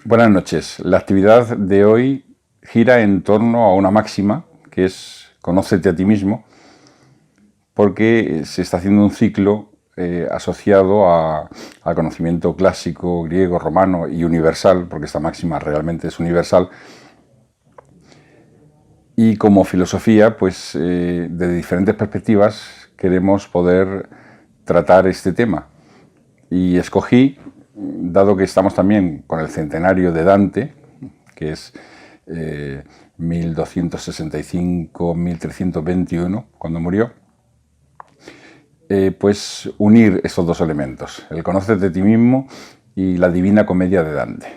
Buenas noches. La actividad de hoy gira en torno a una máxima que es conócete a ti mismo, porque se está haciendo un ciclo asociado al conocimiento clásico, griego, romano y universal, porque esta máxima realmente es universal. Y como filosofía, pues de diferentes perspectivas queremos poder tratar este tema. Y escogí, dado que estamos también con el centenario de Dante, que es 1265-1321, cuando murió, pues unir estos dos elementos, el conócete a ti mismo y la Divina Comedia de Dante.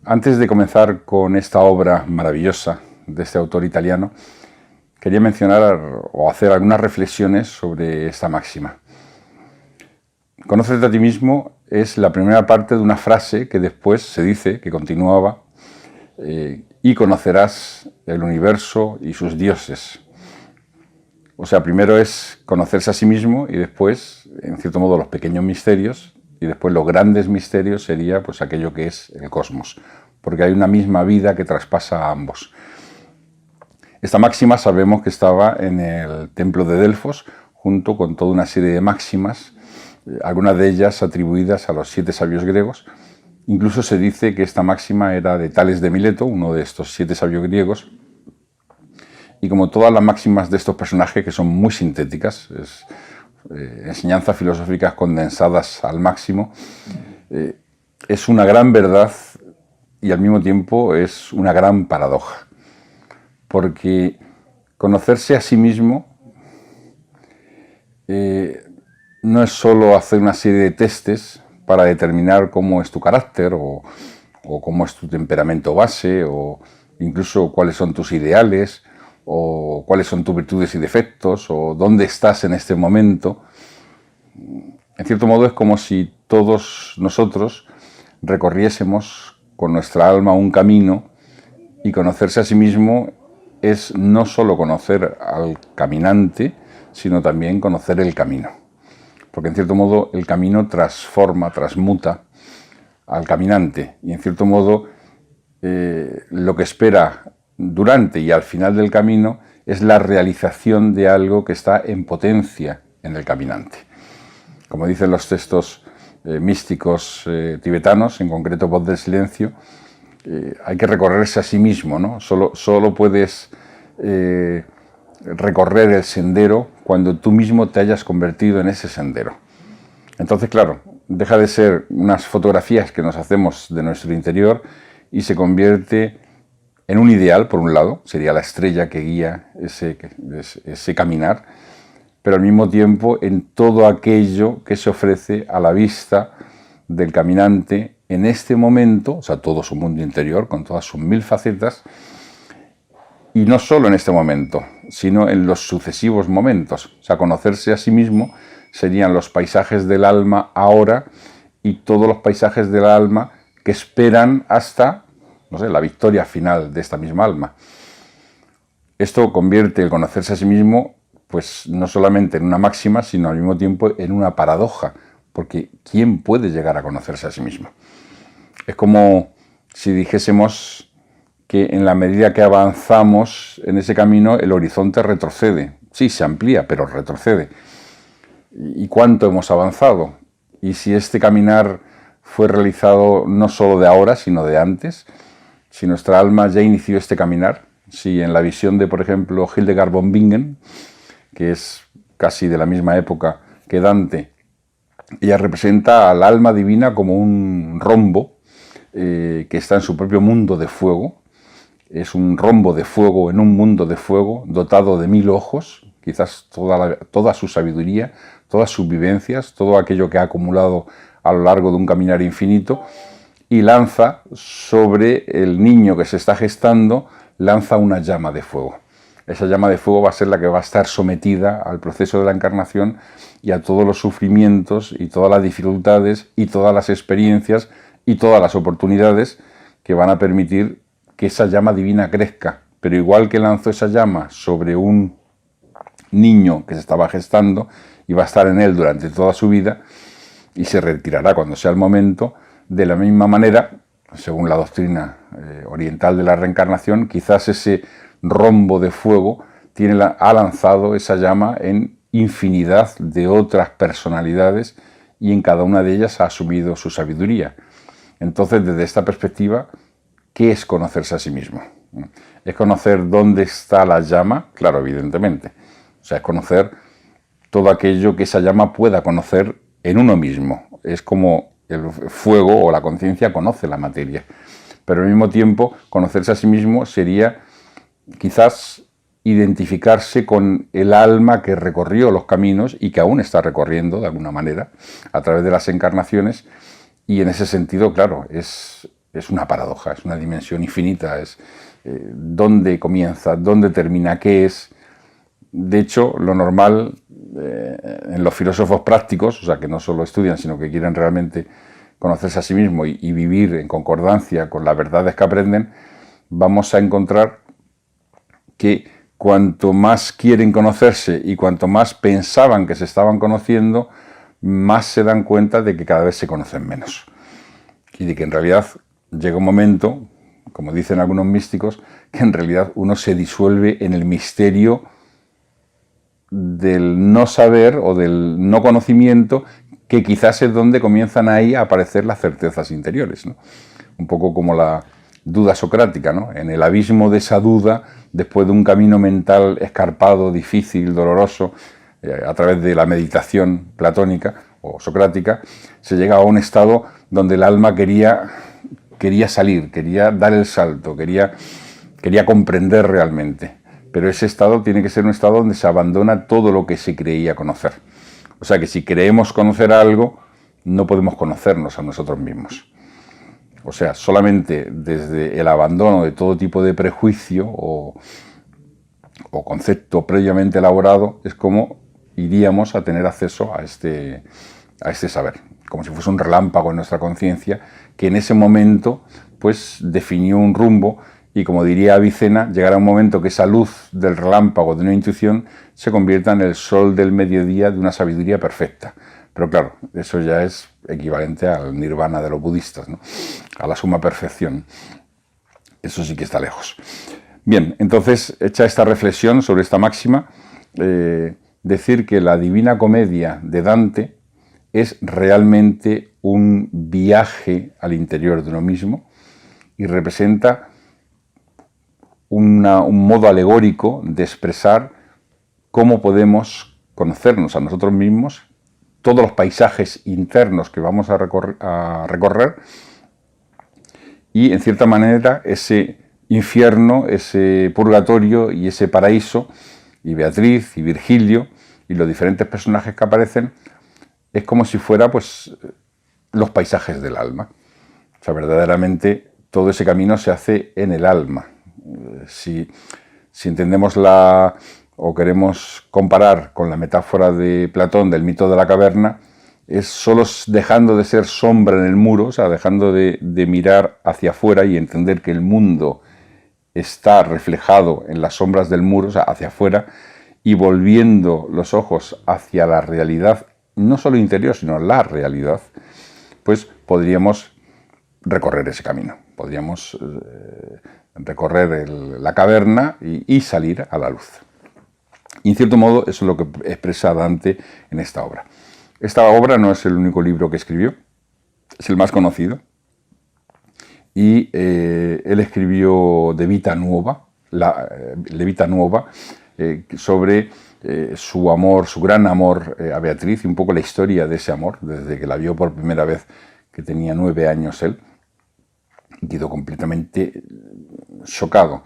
Antes de comenzar con esta obra maravillosa de este autor italiano, quería mencionar o hacer algunas reflexiones sobre esta máxima. Conócete a ti mismo es la primera parte de una frase que después se dice, que continuaba, y conocerás el universo y sus dioses. O sea, primero es conocerse a sí mismo y después, en cierto modo, los pequeños misterios, y después los grandes misterios sería pues aquello que es el cosmos, porque hay una misma vida que traspasa a ambos. Esta máxima sabemos que estaba en el templo de Delfos, junto con toda una serie de máximas, algunas de ellas atribuidas a los 7 sabios griegos. Incluso se dice que esta máxima era de Tales de Mileto, uno de estos 7 sabios griegos. Y como todas las máximas de estos personajes, que son muy sintéticas, enseñanzas filosóficas condensadas al máximo, es una gran verdad y al mismo tiempo es una gran paradoja. Porque conocerse a sí mismo no es solo hacer una serie de testes para determinar cómo es tu carácter o cómo es tu temperamento base o incluso cuáles son tus ideales o cuáles son tus virtudes y defectos o dónde estás en este momento. En cierto modo es como si todos nosotros recorriésemos con nuestra alma un camino, y conocerse a sí mismo es no solo conocer al caminante, sino también conocer el camino. Porque en cierto modo el camino transforma, transmuta al caminante, y en cierto modo lo que espera durante y al final del camino es la realización de algo que está en potencia en el caminante. Como dicen los textos místicos tibetanos, en concreto Voz del Silencio, hay que recorrerse a sí mismo, ¿no? Solo puedes recorrer el sendero cuando tú mismo te hayas convertido en ese sendero. Entonces, claro, deja de ser unas fotografías que nos hacemos de nuestro interior y se convierte en un ideal, por un lado, sería la estrella que guía ese caminar, pero al mismo tiempo en todo aquello que se ofrece a la vista del caminante en este momento, o sea, todo su mundo interior, con todas sus 1000 facetas, y no solo en este momento, sino en los sucesivos momentos. O sea, conocerse a sí mismo serían los paisajes del alma ahora y todos los paisajes del alma que esperan hasta, no sé, la victoria final de esta misma alma. Esto convierte el conocerse a sí mismo, pues no solamente en una máxima, sino al mismo tiempo en una paradoja, porque ¿quién puede llegar a conocerse a sí mismo? Es como si dijésemos que en la medida que avanzamos en ese camino, el horizonte retrocede. Sí, se amplía, pero retrocede. ¿Y cuánto hemos avanzado? Y si este caminar fue realizado no solo de ahora, sino de antes, si nuestra alma ya inició este caminar, si en la visión de, por ejemplo, Hildegard von Bingen, que es casi de la misma época que Dante, ella representa al alma divina como un rombo que está en su propio mundo de fuego. Es un rombo de fuego en un mundo de fuego, dotado de 1000 ojos, quizás toda su sabiduría, todas sus vivencias, todo aquello que ha acumulado a lo largo de un caminar infinito, y lanza sobre el niño que se está gestando, lanza una llama de fuego. Esa llama de fuego va a ser la que va a estar sometida al proceso de la encarnación y a todos los sufrimientos y todas las dificultades y todas las experiencias y todas las oportunidades que van a permitir que esa llama divina crezca. Pero igual que lanzó esa llama sobre un niño que se estaba gestando y va a estar en él durante toda su vida y se retirará cuando sea el momento, De la misma manera, según la doctrina oriental de la reencarnación, quizás ese rombo de fuego ha lanzado esa llama en infinidad de otras personalidades y en cada una de ellas ha asumido su sabiduría. Entonces, desde esta perspectiva, ¿qué es conocerse a sí mismo? ¿Es conocer dónde está la llama? Claro, evidentemente. O sea, es conocer todo aquello que esa llama pueda conocer en uno mismo. Es como el fuego o la conciencia conoce la materia. Pero al mismo tiempo, conocerse a sí mismo sería quizás identificarse con el alma que recorrió los caminos y que aún está recorriendo de alguna manera a través de las encarnaciones, y en ese sentido, claro, es una paradoja, es una dimensión infinita, es dónde comienza, dónde termina, qué es. De hecho, lo normal en los filósofos prácticos, o sea, que no solo estudian, sino que quieren realmente conocerse a sí mismo y vivir en concordancia con las verdades que aprenden, vamos a encontrar que cuanto más quieren conocerse y cuanto más pensaban que se estaban conociendo, más se dan cuenta de que cada vez se conocen menos. Y de que en realidad llega un momento, como dicen algunos místicos, que en realidad uno se disuelve en el misterio del no saber o del no conocimiento, que quizás es donde comienzan ahí a aparecer las certezas interiores, ¿no? Un poco como la duda socrática, ¿no? En el abismo de esa duda, después de un camino mental escarpado, difícil, doloroso, a través de la meditación platónica o socrática, se llega a un estado donde el alma quería salir, quería dar el salto, quería comprender realmente. Pero ese estado tiene que ser un estado donde se abandona todo lo que se creía conocer. O sea que si creemos conocer algo, no podemos conocernos a nosotros mismos. O sea, solamente desde el abandono de todo tipo de prejuicio o concepto previamente elaborado es como iríamos a tener acceso a este saber, como si fuese un relámpago en nuestra conciencia que en ese momento pues definió un rumbo, y como diría Avicena, llegará un momento que esa luz del relámpago de una intuición se convierta en el sol del mediodía de una sabiduría perfecta. Pero claro, eso ya es equivalente al nirvana de los budistas, ¿no? A la suma perfección. Eso sí que está lejos. Bien, entonces, hecha esta reflexión sobre esta máxima, decir que la Divina Comedia de Dante es realmente un viaje al interior de uno mismo y representa un modo alegórico de expresar cómo podemos conocernos a nosotros mismos, todos los paisajes internos que vamos a recorrer y, en cierta manera, ese infierno, ese purgatorio y ese paraíso, y Beatriz y Virgilio y los diferentes personajes que aparecen, es como si fuera pues los paisajes del alma. O sea, verdaderamente todo ese camino se hace en el alma. Si entendemos o queremos comparar con la metáfora de Platón del mito de la caverna, es solo dejando de ser sombra en el muro, o sea, dejando de mirar hacia afuera y entender que el mundo está reflejado en las sombras del muro, o sea, hacia afuera, y volviendo los ojos hacia la realidad, no solo interior, sino la realidad, pues podríamos recorrer ese camino, podríamos recorrer la caverna y salir a la luz. Y en cierto modo eso es lo que expresa Dante en esta obra. Esta obra no es el único libro que escribió, es el más conocido, y él escribió De Vita Nuova, Le Vita Nuova, sobre su amor, su gran amor a Beatriz, y un poco la historia de ese amor, desde que la vio por primera vez, que tenía 9 años él, quedó completamente chocado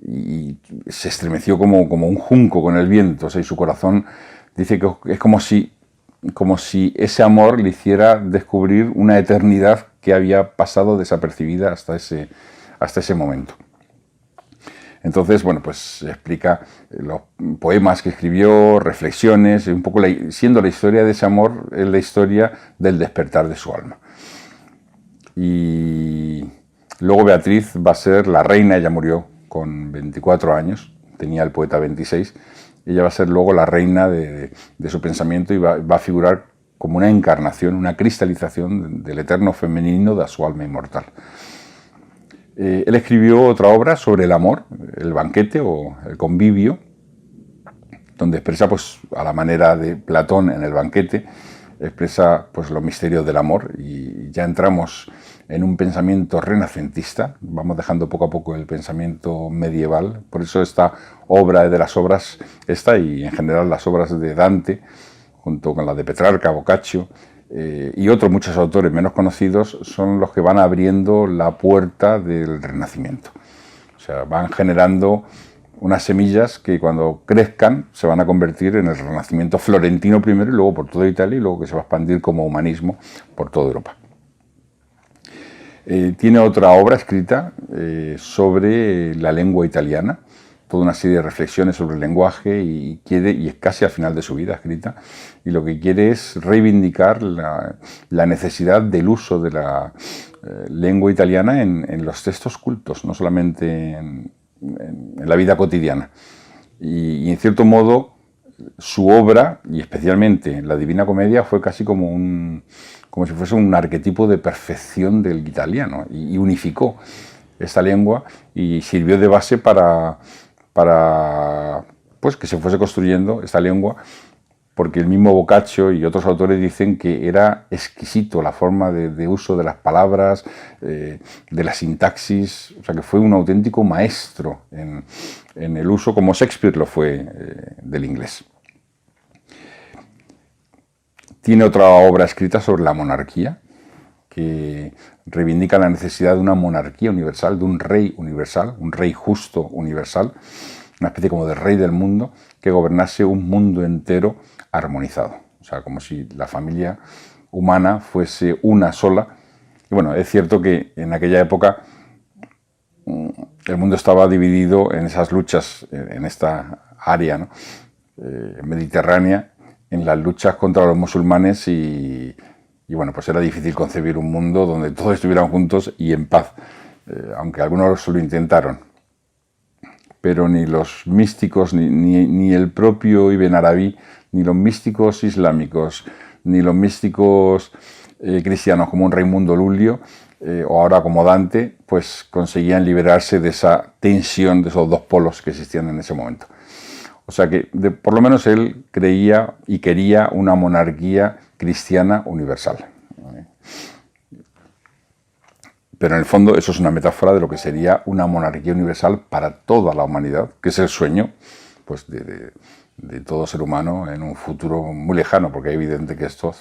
y se estremeció como un junco con el viento. O sea, y su corazón dice que es como si ese amor le hiciera descubrir una eternidad que había pasado desapercibida hasta ese momento. Entonces, bueno, pues explica los poemas que escribió, reflexiones, un poco siendo la historia de ese amor, es la historia del despertar de su alma. Y luego Beatriz va a ser la reina, ella murió con 24 años, tenía el poeta 26, ella va a ser luego la reina de su pensamiento y va a figurar como una encarnación, una cristalización del eterno femenino de su alma inmortal. Él escribió otra obra sobre el amor, el banquete o el convivio, donde expresa, pues, a la manera de Platón en el banquete, expresa, pues, los misterios del amor, y ya entramos en un pensamiento renacentista. Vamos dejando poco a poco el pensamiento medieval. Por eso esta obra de las obras, esta y en general las obras de Dante, junto con las de Petrarca, Boccaccio y otros muchos autores menos conocidos, son los que van abriendo la puerta del Renacimiento. O sea, van generando unas semillas que cuando crezcan se van a convertir en el Renacimiento florentino primero y luego por toda Italia y luego que se va a expandir como humanismo por toda Europa. Tiene otra obra escrita sobre la lengua italiana, toda una serie de reflexiones sobre el lenguaje y es casi al final de su vida escrita, y lo que quiere es reivindicar la necesidad del uso de la lengua italiana en los textos cultos, no solamente en la vida cotidiana. Y en cierto modo su obra, y especialmente la Divina Comedia, fue casi como si fuese un arquetipo de perfección del italiano, y unificó esta lengua y sirvió de base para pues, que se fuese construyendo esta lengua, porque el mismo Boccaccio y otros autores dicen que era exquisito la forma de uso de las palabras, de la sintaxis, o sea que fue un auténtico maestro en el uso, como Shakespeare lo fue, del inglés. Tiene otra obra escrita sobre la monarquía, que reivindica la necesidad de una monarquía universal, de un rey universal, un rey justo universal, una especie como de rey del mundo, que gobernase un mundo entero armonizado. O sea, como si la familia humana fuese una sola. Y bueno, es cierto que en aquella época el mundo estaba dividido en esas luchas, en esta área, ¿no? Mediterránea, en las luchas contra los musulmanes y bueno, pues era difícil concebir un mundo donde todos estuvieran juntos y en paz, aunque algunos lo intentaron. Pero ni los místicos, ni el propio Ibn Arabi, ni los místicos islámicos, ni los místicos cristianos como un Raimundo Lulio, o ahora como Dante, pues conseguían liberarse de esa tensión de esos dos polos que existían en ese momento. O sea que, por lo menos él creía y quería una monarquía cristiana universal. Pero en el fondo eso es una metáfora de lo que sería una monarquía universal para toda la humanidad, que es el sueño, pues, de todo ser humano en un futuro muy lejano, porque es evidente que esto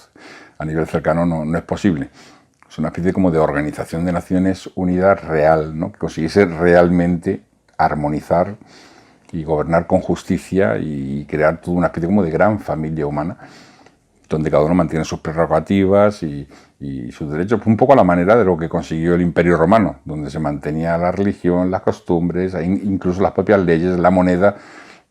a nivel cercano no es posible. Es una especie como de organización de Naciones Unidas real, ¿no? Que consiguiese realmente armonizar y gobernar con justicia y crear toda una especie como de gran familia humana, donde cada uno mantiene sus prerrogativas y sus derechos, un poco a la manera de lo que consiguió el Imperio Romano, donde se mantenía la religión, las costumbres, incluso las propias leyes, la moneda,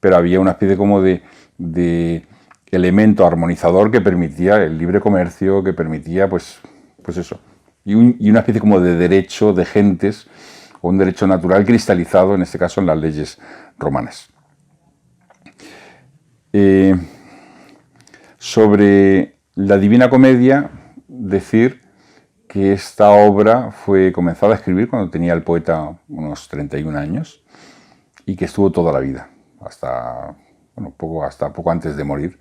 pero había una especie como de elemento armonizador que permitía el libre comercio, que permitía, pues eso, y una especie como de derecho de gentes, o un derecho natural cristalizado, en este caso en las leyes romanas. Sobre la Divina Comedia, decir que esta obra fue comenzada a escribir cuando tenía el poeta unos 31 años y que estuvo toda la vida, hasta poco antes de morir.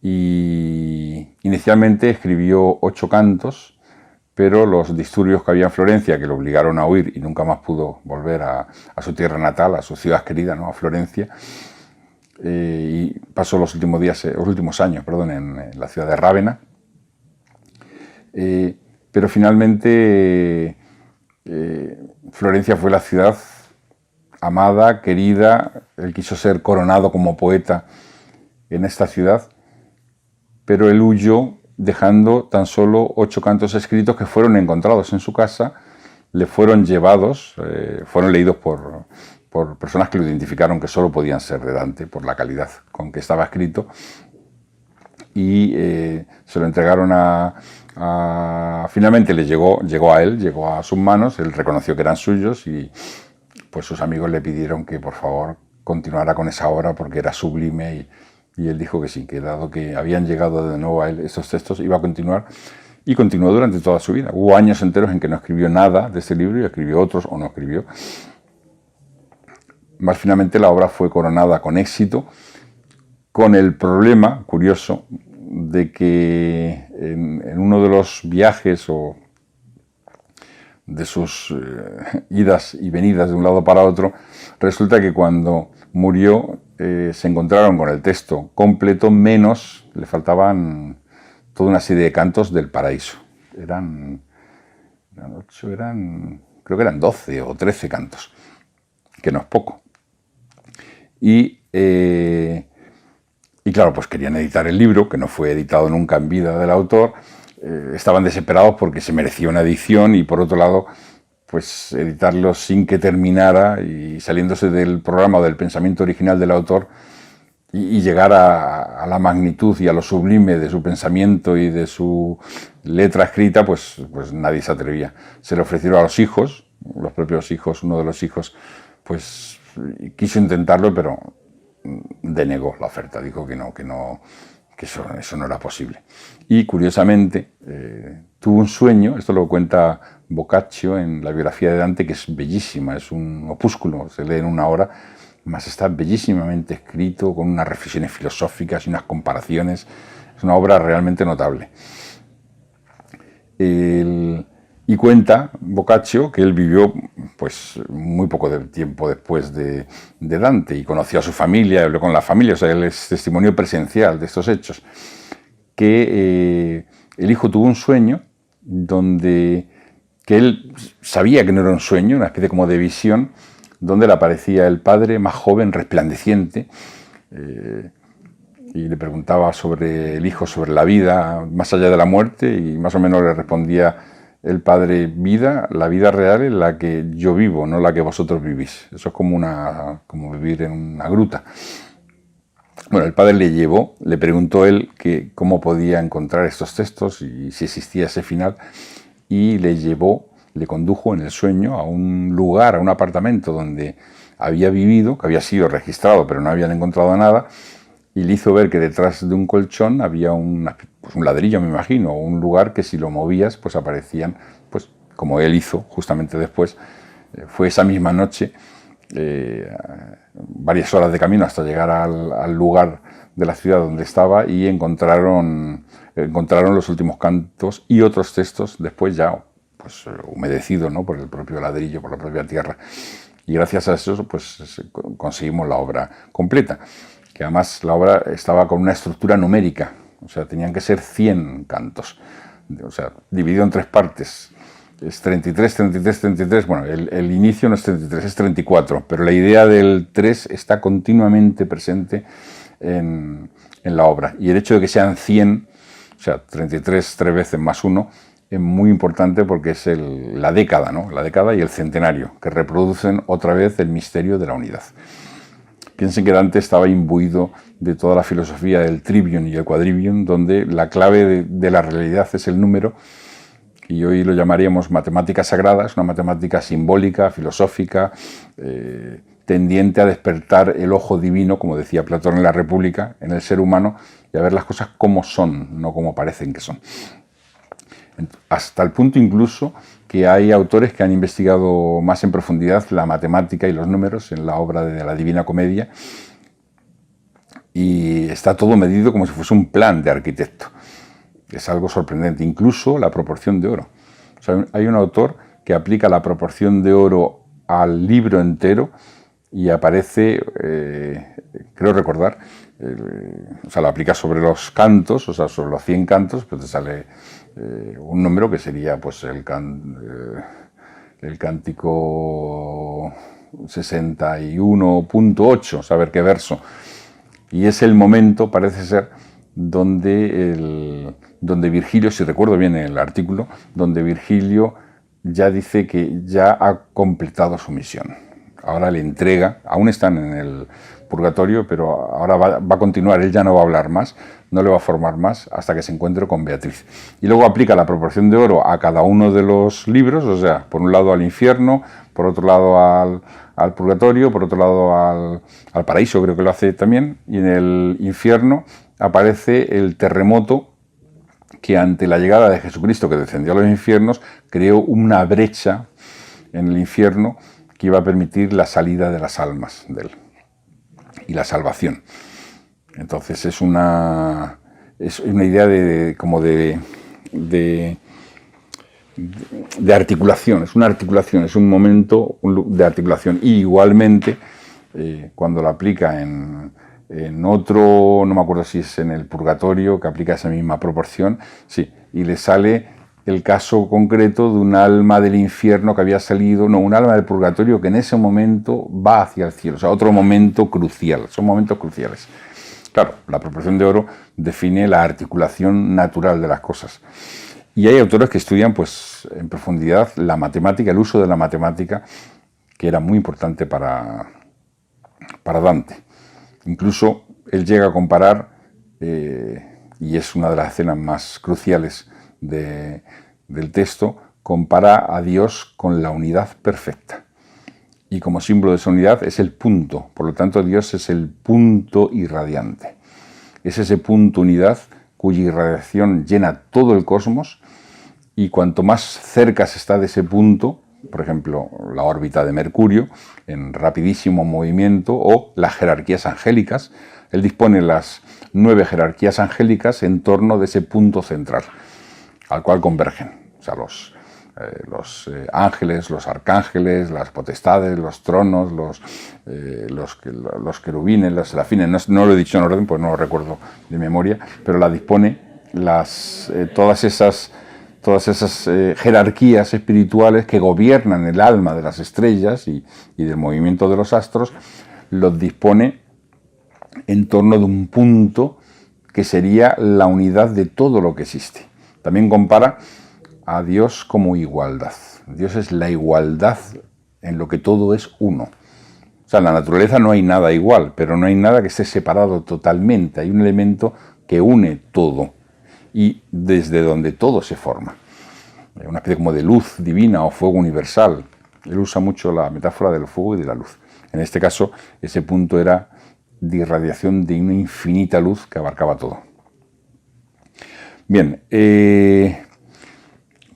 Y inicialmente escribió 8 cantos, pero los disturbios que había en Florencia, que lo obligaron a huir y nunca más pudo volver a su tierra natal, a su ciudad querida, ¿no? A Florencia, y pasó los últimos años en la ciudad de Rávena. Pero finalmente Florencia fue la ciudad amada, querida. Él quiso ser coronado como poeta en esta ciudad, pero él huyó dejando tan solo 8 cantos escritos que fueron encontrados en su casa, le fueron llevados, fueron leídos por personas que lo identificaron que solo podían ser de Dante por la calidad con que estaba escrito, y se lo entregaron finalmente llegó a él, llegó a sus manos, él reconoció que eran suyos y pues sus amigos le pidieron que por favor continuara con esa obra porque era sublime Y él dijo que sí, que dado que habían llegado de nuevo a él estos textos, iba a continuar. Y continuó durante toda su vida. Hubo años enteros en que no escribió nada de este libro y escribió otros o no escribió. Más finalmente la obra fue coronada con éxito, con el problema curioso de que en uno de los viajes o de sus idas y venidas de un lado para otro, resulta que cuando murió se encontraron con el texto completo, menos le faltaban toda una serie de cantos del paraíso. Eran 8, creo que eran 12 o 13 cantos, que no es poco. Y claro, pues querían editar el libro, que no fue editado nunca en vida del autor. Estaban desesperados porque se merecía una edición y, por otro lado, pues editarlo sin que terminara y saliéndose del programa o del pensamiento original del autor y llegar a la magnitud y a lo sublime de su pensamiento y de su letra escrita, pues nadie se atrevía. Se le ofrecieron a los hijos, los propios hijos, uno de los hijos, pues quiso intentarlo, pero denegó la oferta, dijo que eso no era posible. Y curiosamente tuvo un sueño, esto lo cuenta Boccaccio en la biografía de Dante, que es bellísima, es un opúsculo, se lee en una hora, más está bellísimamente escrito, con unas reflexiones filosóficas y unas comparaciones. Es una obra realmente notable. Y cuenta Boccaccio que él vivió pues muy poco tiempo después de Dante y conoció a su familia, habló con la familia, o sea, él es testimonio presencial de estos hechos, que el hijo tuvo un sueño donde que él sabía que no era un sueño, una especie como de visión, donde le aparecía el padre más joven, resplandeciente, y le preguntaba sobre el hijo, sobre la vida, más allá de la muerte, y más o menos le respondía el padre: vida, la vida real es la que yo vivo, no la que vosotros vivís. Eso es como vivir en una gruta. Bueno, el padre le preguntó él cómo podía encontrar estos textos y si existía ese final, y le condujo en el sueño a un lugar, a un apartamento donde había vivido, que había sido registrado, pero no habían encontrado nada, y le hizo ver que detrás de un colchón había un ladrillo, me imagino, o un lugar que si lo movías, pues aparecían, pues como él hizo justamente después. Fue esa misma noche, varias horas de camino hasta llegar al lugar de la ciudad donde estaba, y encontraron los últimos cantos y otros textos después ya pues humedecidos, ¿no?, por el propio ladrillo, por la propia tierra. Y gracias a eso pues conseguimos la obra completa, que además la obra estaba con una estructura numérica, o sea, tenían que ser 100 cantos, o sea, dividido en 3 partes. Es 33, 33, 33, bueno, el inicio no es 33, es 34, pero la idea del 3 está continuamente presente en la obra. Y el hecho de que sean 100, o sea, 33, 3 veces más 1, es muy importante porque es la década, ¿no?, la década y el centenario, que reproducen otra vez el misterio de la unidad. Piensen que Dante estaba imbuido de toda la filosofía del trivium y el quadrivium, donde la clave de la realidad es el número, y hoy lo llamaríamos matemática sagrada. Es una matemática simbólica, filosófica, tendiente a despertar el ojo divino, como decía Platón en la República, en el ser humano, y a ver las cosas como son, no como parecen que son. Hasta el punto incluso que hay autores que han investigado más en profundidad la matemática y los números en la obra de la Divina Comedia, y está todo medido como si fuese un plan de arquitecto. Es algo sorprendente, incluso la proporción de oro. O sea, hay un autor que aplica la proporción de oro al libro entero y aparece, creo recordar, o sea, lo aplica sobre los cantos, o sea, sobre los 100 cantos, pues te sale un número que sería pues el cántico 61.8, saber qué verso. Y es el momento, parece ser, donde Virgilio, si recuerdo bien el artículo, donde Virgilio ya dice que ya ha completado su misión. Ahora le entrega, aún están en el purgatorio, pero ahora va a continuar, él ya no va a hablar más, no le va a formar más hasta que se encuentre con Beatriz. Y luego aplica la proporción de oro a cada uno de los libros, o sea, por un lado al infierno, por otro lado al purgatorio, por otro lado al paraíso, creo que lo hace también, y en el infierno aparece el terremoto que ante la llegada de Jesucristo, que descendió a los infiernos, creó una brecha en el infierno que iba a permitir la salida de las almas de él y la salvación. Entonces es una idea de articulación, es una articulación, es un momento de articulación. Y igualmente, cuando lo aplica en otro, no me acuerdo si es en el purgatorio, que aplica esa misma proporción, sí, y le sale el caso concreto de un alma del infierno que había salido, no, un alma del purgatorio que en ese momento va hacia el cielo, o sea, otro momento crucial, son momentos cruciales. Claro, la proporción de oro define la articulación natural de las cosas. Y hay autores que estudian pues, en profundidad la matemática, el uso de la matemática, que era muy importante para Dante. Incluso él llega a comparar, y es una de las escenas más cruciales del texto, compara a Dios con la unidad perfecta. Y como símbolo de esa unidad es el punto. Por lo tanto, Dios es el punto irradiante. Es ese punto unidad cuya irradiación llena todo el cosmos, y cuanto más cerca se está de ese punto, por ejemplo, la órbita de Mercurio, en rapidísimo movimiento, o las jerarquías angélicas, él dispone las 9 jerarquías angélicas en torno de ese punto central, al cual convergen. O sea, los ángeles, los arcángeles, las potestades, los tronos, los querubines, los serafines, no lo he dicho en orden, pues no lo recuerdo de memoria, pero la dispone todas esas jerarquías espirituales que gobiernan el alma de las estrellas y del movimiento de los astros, los dispone en torno de un punto que sería la unidad de todo lo que existe. También compara a Dios como igualdad. Dios es la igualdad en lo que todo es uno. O sea, en la naturaleza no hay nada igual, pero no hay nada que esté separado totalmente. Hay un elemento que une todo y desde donde todo se forma. Una especie como de luz divina o fuego universal. Él usa mucho la metáfora del fuego y de la luz. En este caso, ese punto era de irradiación de una infinita luz que abarcaba todo. Bien,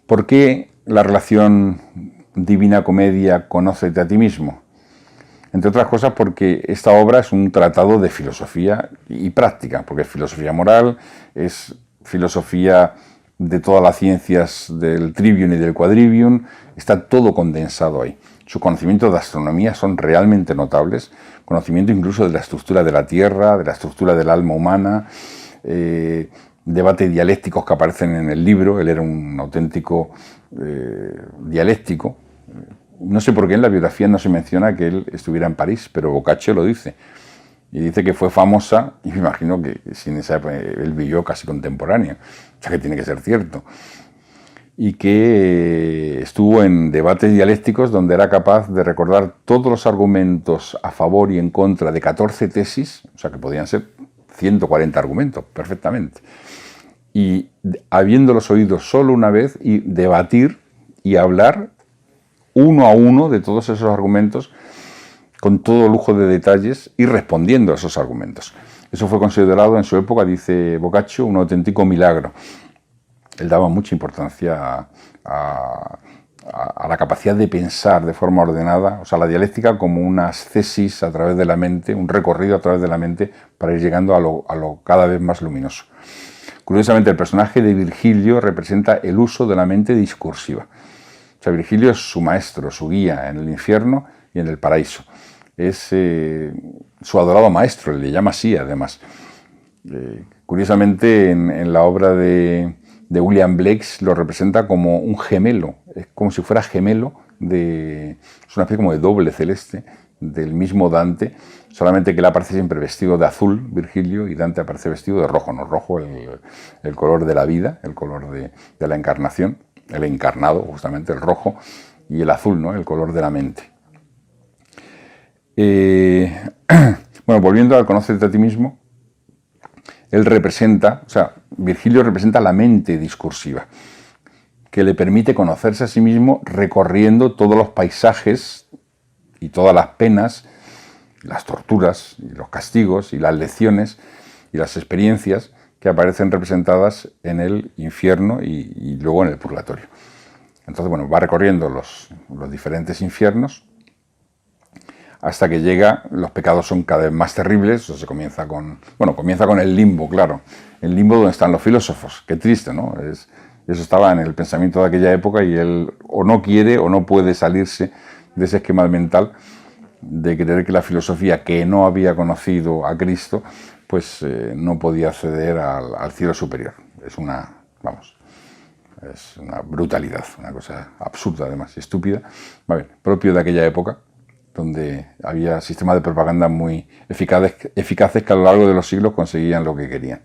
¿por qué la relación Divina Comedia, Conócete a ti mismo? Entre otras cosas porque esta obra es un tratado de filosofía y práctica, porque es filosofía moral, es filosofía de todas las ciencias del trivium y del quadrivium, está todo condensado ahí. Sus conocimientos de astronomía son realmente notables, conocimiento incluso de la estructura de la Tierra, de la estructura del alma humana, debates dialécticos que aparecen en el libro. Él era un auténtico dialéctico. No sé por qué en la biografía no se menciona que él estuviera en París, pero Boccaccio lo dice. Y dice que fue famosa, y me imagino que sin esa época él vivió casi contemporáneo, o sea que tiene que ser cierto. Y que estuvo en debates dialécticos donde era capaz de recordar todos los argumentos a favor y en contra de 14 tesis, o sea que podían ser 140 argumentos perfectamente. Y habiéndolos oído solo una vez, y debatir y hablar uno a uno de todos esos argumentos con todo lujo de detalles y respondiendo a esos argumentos. Eso fue considerado en su época, dice Boccaccio, un auténtico milagro. Él daba mucha importancia a la capacidad de pensar de forma ordenada, o sea, la dialéctica como unas tesis a través de la mente, un recorrido a través de la mente para ir llegando a lo cada vez más luminoso. Curiosamente, el personaje de Virgilio representa el uso de la mente discursiva. O sea, Virgilio es su maestro, su guía en el infierno y en el paraíso. Es su adorado maestro, le llama así además. Curiosamente, en la obra de William Blake lo representa como un gemelo, es como si fuera gemelo es una especie como de doble celeste del mismo Dante, solamente que él aparece siempre vestido de azul, Virgilio, y Dante aparece vestido de rojo, ¿no? Rojo el color de la vida, el color de la encarnación, el encarnado, justamente el rojo, y el azul, ¿no? El color de la mente. Bueno, volviendo al Conócete a ti mismo, él representa, o sea, Virgilio representa la mente discursiva, que le permite conocerse a sí mismo recorriendo todos los paisajes y todas las penas, las torturas, y los castigos, y las lecciones, y las experiencias que aparecen representadas en el infierno y luego en el purgatorio. Entonces, bueno, va recorriendo los diferentes infiernos hasta que llega, los pecados son cada vez más terribles, o se comienza con el limbo, claro, el limbo donde están los filósofos, qué triste, ¿no? Eso estaba en el pensamiento de aquella época y él o no quiere o no puede salirse de ese esquema mental de creer que la filosofía, que no había conocido a Cristo, pues no podía acceder al cielo superior. Es una brutalidad, una cosa absurda además, estúpida, propio de aquella época, donde había sistemas de propaganda muy eficaces que a lo largo de los siglos conseguían lo que querían.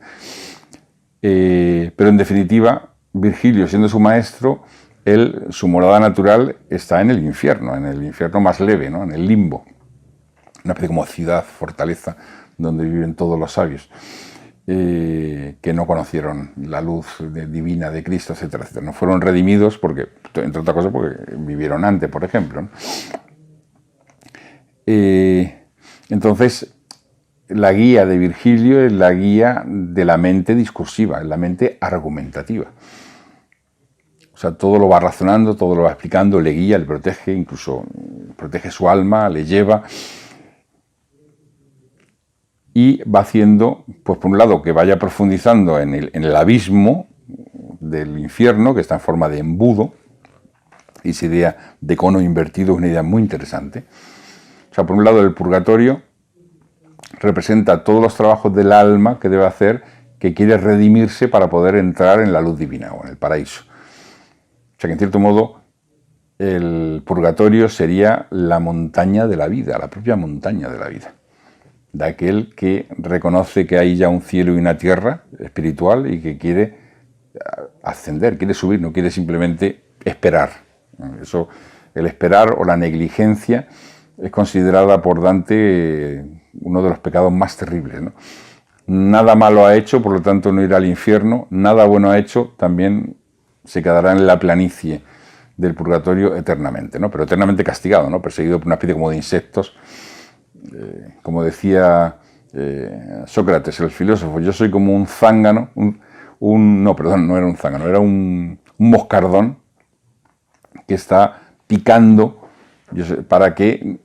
Pero en definitiva, Virgilio, siendo su maestro, su morada natural está en el infierno más leve, ¿no? En el limbo, una especie como ciudad, fortaleza, donde viven todos los sabios, que no conocieron la luz divina de Cristo, etcétera, etcétera. No fueron redimidos porque, entre otras cosas, porque vivieron antes, por ejemplo, ¿no? Entonces, la guía de Virgilio es la guía de la mente discursiva, es la mente argumentativa. O sea, todo lo va razonando, todo lo va explicando, le guía, le protege, incluso protege su alma, le lleva. Y va haciendo, pues por un lado, que vaya profundizando en el abismo del infierno, que está en forma de embudo, y esa idea de cono invertido es una idea muy interesante. O sea, por un lado, el purgatorio representa todos los trabajos del alma que debe hacer, que quiere redimirse para poder entrar en la luz divina o en el paraíso. O sea que, en cierto modo, el purgatorio sería la montaña de la vida, la propia montaña de la vida, de aquel que reconoce que hay ya un cielo y una tierra espiritual y que quiere ascender, quiere subir, no quiere simplemente esperar. Eso, el esperar o la negligencia es considerada por Dante uno de los pecados más terribles, ¿no? Nada malo ha hecho, por lo tanto no irá al infierno, nada bueno ha hecho, también se quedará en la planicie del purgatorio eternamente, ¿no? Pero eternamente castigado, ¿no? Perseguido por una especie como de insectos. Como decía Sócrates, el filósofo, yo soy como un zángano, no era un zángano, era un moscardón que está picando para que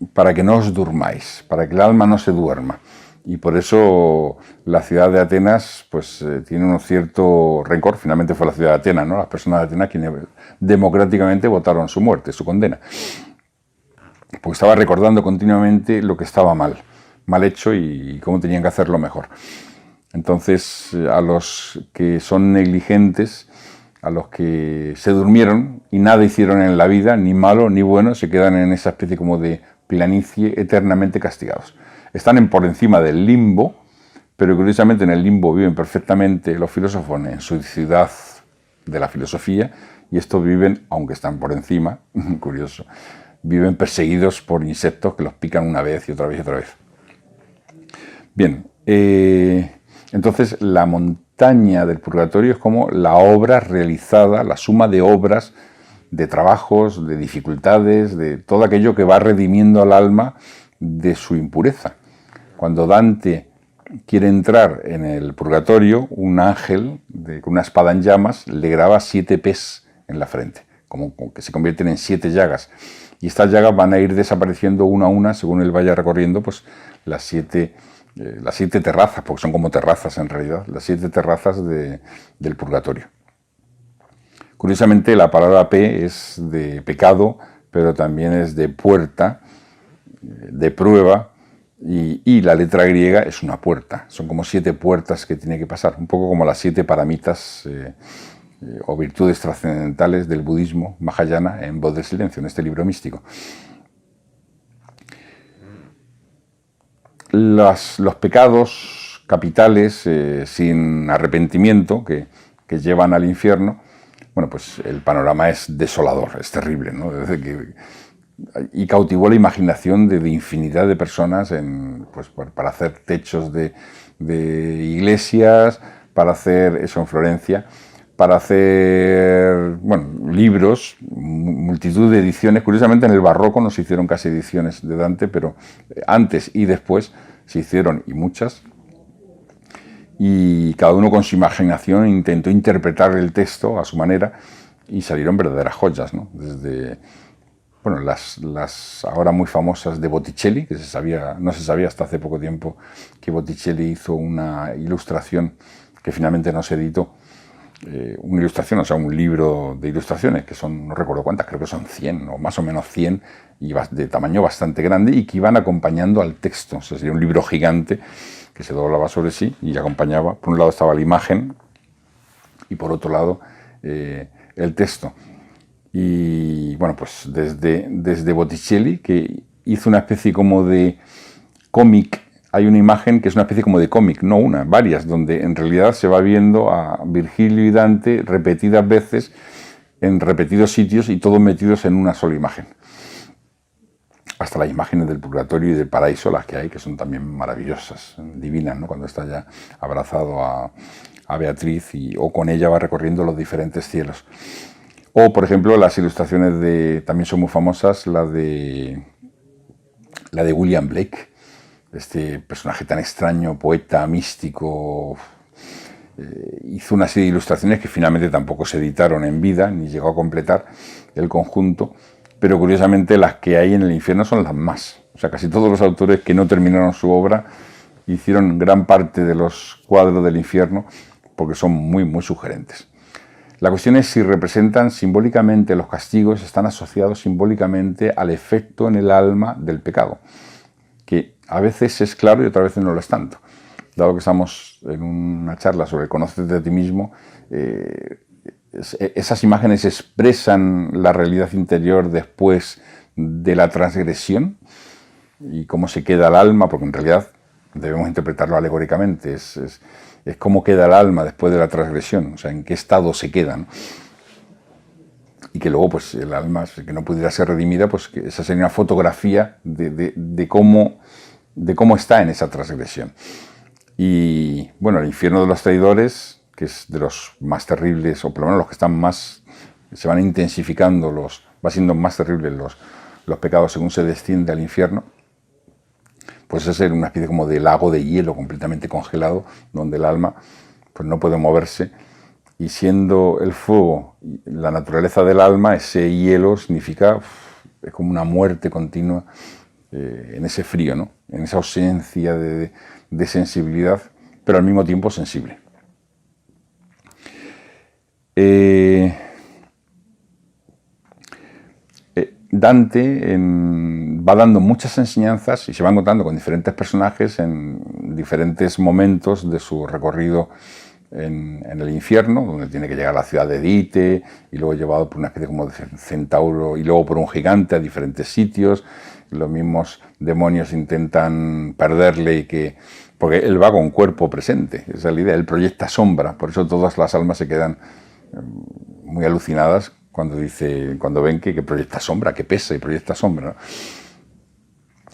no os durmáis, para que el alma no se duerma. Y por eso la ciudad de Atenas pues tiene un cierto rencor. Finalmente fue la ciudad de Atenas, ¿no? Las personas de Atenas quienes democráticamente votaron su muerte, su condena. Porque estaba recordando continuamente lo que estaba mal hecho y cómo tenían que hacerlo mejor. Entonces, a los que son negligentes, a los que se durmieron y nada hicieron en la vida, ni malo ni bueno, se quedan en esa especie como de planicie eternamente castigados. Están por encima del limbo, pero curiosamente en el limbo viven perfectamente los filósofos en su ciudad de la filosofía, y estos viven, aunque están por encima, curioso, viven perseguidos por insectos que los pican una vez y otra vez y otra vez. Bien, entonces la montaña del purgatorio es como la obra realizada, la suma de obras, de trabajos, de dificultades, de todo aquello que va redimiendo al alma de su impureza. Cuando Dante quiere entrar en el purgatorio, un ángel con una espada en llamas le graba 7 P's en la frente, como que se convierten en 7 llagas. Y estas llagas van a ir desapareciendo una a una según él vaya recorriendo pues las 7 terrazas, porque son como terrazas en realidad, las 7 terrazas del purgatorio. Curiosamente la palabra P es de pecado, pero también es de puerta, de prueba, y la letra griega es una puerta. Son como 7 puertas que tiene que pasar, un poco como las 7 paramitas o virtudes trascendentales del budismo Mahayana en Voz del Silencio, en este libro místico. Los pecados capitales sin arrepentimiento que llevan al infierno, bueno, pues el panorama es desolador, es terrible, ¿no? Y cautivó la imaginación de infinidad de personas pues, para hacer techos de iglesias, para hacer eso en Florencia, para hacer, bueno, libros, multitud de ediciones. Curiosamente en el barroco no se hicieron casi ediciones de Dante, pero antes y después se hicieron, y muchas. Y cada uno con su imaginación intentó interpretar el texto a su manera y salieron verdaderas joyas, ¿no? Desde, bueno, las ahora muy famosas de Botticelli, que no se sabía hasta hace poco tiempo que Botticelli hizo una ilustración que finalmente no se editó. Una ilustración, o sea, un libro de ilustraciones, que son, no recuerdo cuántas, creo que son 100 o más o menos 100, y de tamaño bastante grande, y que iban acompañando al texto. O sea, sería un libro gigante que se doblaba sobre sí y acompañaba. Por un lado estaba la imagen y por otro lado el texto. Y bueno, pues desde Botticelli, que hizo una especie como de cómic. Hay una imagen que es una especie como de cómic, no una, varias, donde en realidad se va viendo a Virgilio y Dante repetidas veces en repetidos sitios y todos metidos en una sola imagen. Hasta las imágenes del purgatorio y del paraíso, las que hay, que son también maravillosas, divinas, ¿no? Cuando está ya abrazado a Beatriz o con ella va recorriendo los diferentes cielos. O, por ejemplo, las ilustraciones también son muy famosas, la de William Blake, este personaje tan extraño, poeta, místico. Hizo una serie de ilustraciones que finalmente tampoco se editaron en vida, ni llegó a completar el conjunto, pero curiosamente las que hay en el infierno son las más. O sea, casi todos los autores que no terminaron su obra hicieron gran parte de los cuadros del infierno porque son muy, muy sugerentes. La cuestión es si representan simbólicamente los castigos, están asociados simbólicamente al efecto en el alma del pecado, que a veces es claro y otras veces no lo es tanto. Dado que estamos en una charla sobre conócete a ti mismo, esas imágenes expresan la realidad interior después de la transgresión y cómo se queda el alma, porque en realidad debemos interpretarlo alegóricamente, es cómo queda el alma después de la transgresión, o sea, en qué estado se queda, ¿no? Y que luego, pues, el alma, que no pudiera ser redimida, pues que esa sería una fotografía de cómo está en esa transgresión. Y, bueno, el infierno de los traidores, que es de los más terribles, o por lo menos los que están más, se van intensificando, va siendo más terribles los pecados según se desciende al infierno, pues es una especie como de lago de hielo completamente congelado, donde el alma pues no puede moverse, y siendo el fuego la naturaleza del alma, ese hielo significa, es como una muerte continua en ese frío, ¿no? En esa ausencia de sensibilidad, pero al mismo tiempo sensible. Dante va dando muchas enseñanzas y se va encontrando con diferentes personajes en diferentes momentos de su recorrido en el infierno, donde tiene que llegar a la ciudad de Dite y luego llevado por una especie como de centauro y luego por un gigante a diferentes sitios. Los mismos demonios intentan perderle porque él va con cuerpo presente, esa es la idea, él proyecta sombra, por eso todas las almas se quedan muy alucinadas cuando ven que proyecta sombra, que pesa y proyecta sombra, ¿no?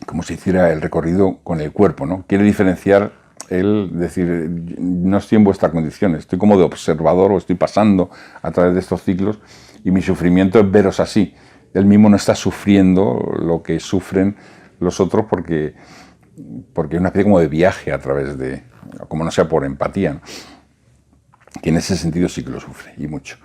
Como si hiciera el recorrido con el cuerpo, ¿no? Quiere diferenciar decir, no estoy en vuestra condición, estoy como de observador o estoy pasando a través de estos ciclos y mi sufrimiento es veros así. Él mismo no está sufriendo lo que sufren los otros porque es una especie como de viaje a través como no sea por empatía, ¿no? Que en ese sentido sí que lo sufre, y mucho.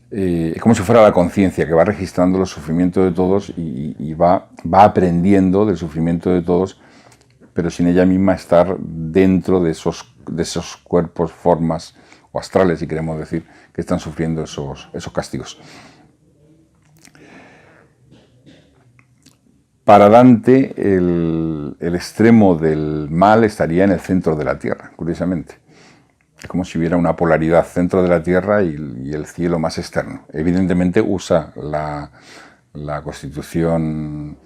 Es como si fuera la conciencia que va registrando los sufrimientos de todos y va aprendiendo del sufrimiento de todos, pero sin ella misma estar dentro de esos cuerpos, formas o astrales, si queremos decir, que están sufriendo esos castigos. Para Dante, el extremo del mal estaría en el centro de la tierra, curiosamente. Es como si hubiera una polaridad, centro de la tierra y el cielo más externo. Evidentemente usa la constitución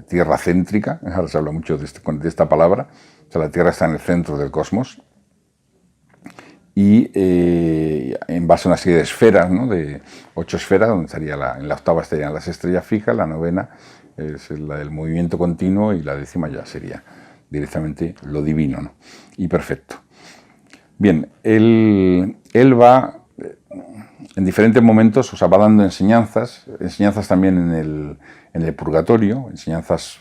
tierra-céntrica, ahora se habla mucho de esta palabra, o sea, la tierra está en el centro del cosmos, y en base a una serie de esferas, ¿no? De 8 esferas, donde en la octava estarían las estrellas fijas, la novena es la del movimiento continuo y la décima ya sería directamente lo divino, ¿no? Y perfecto. Bien, él va, en diferentes momentos, o sea, va dando enseñanzas también en el purgatorio, enseñanzas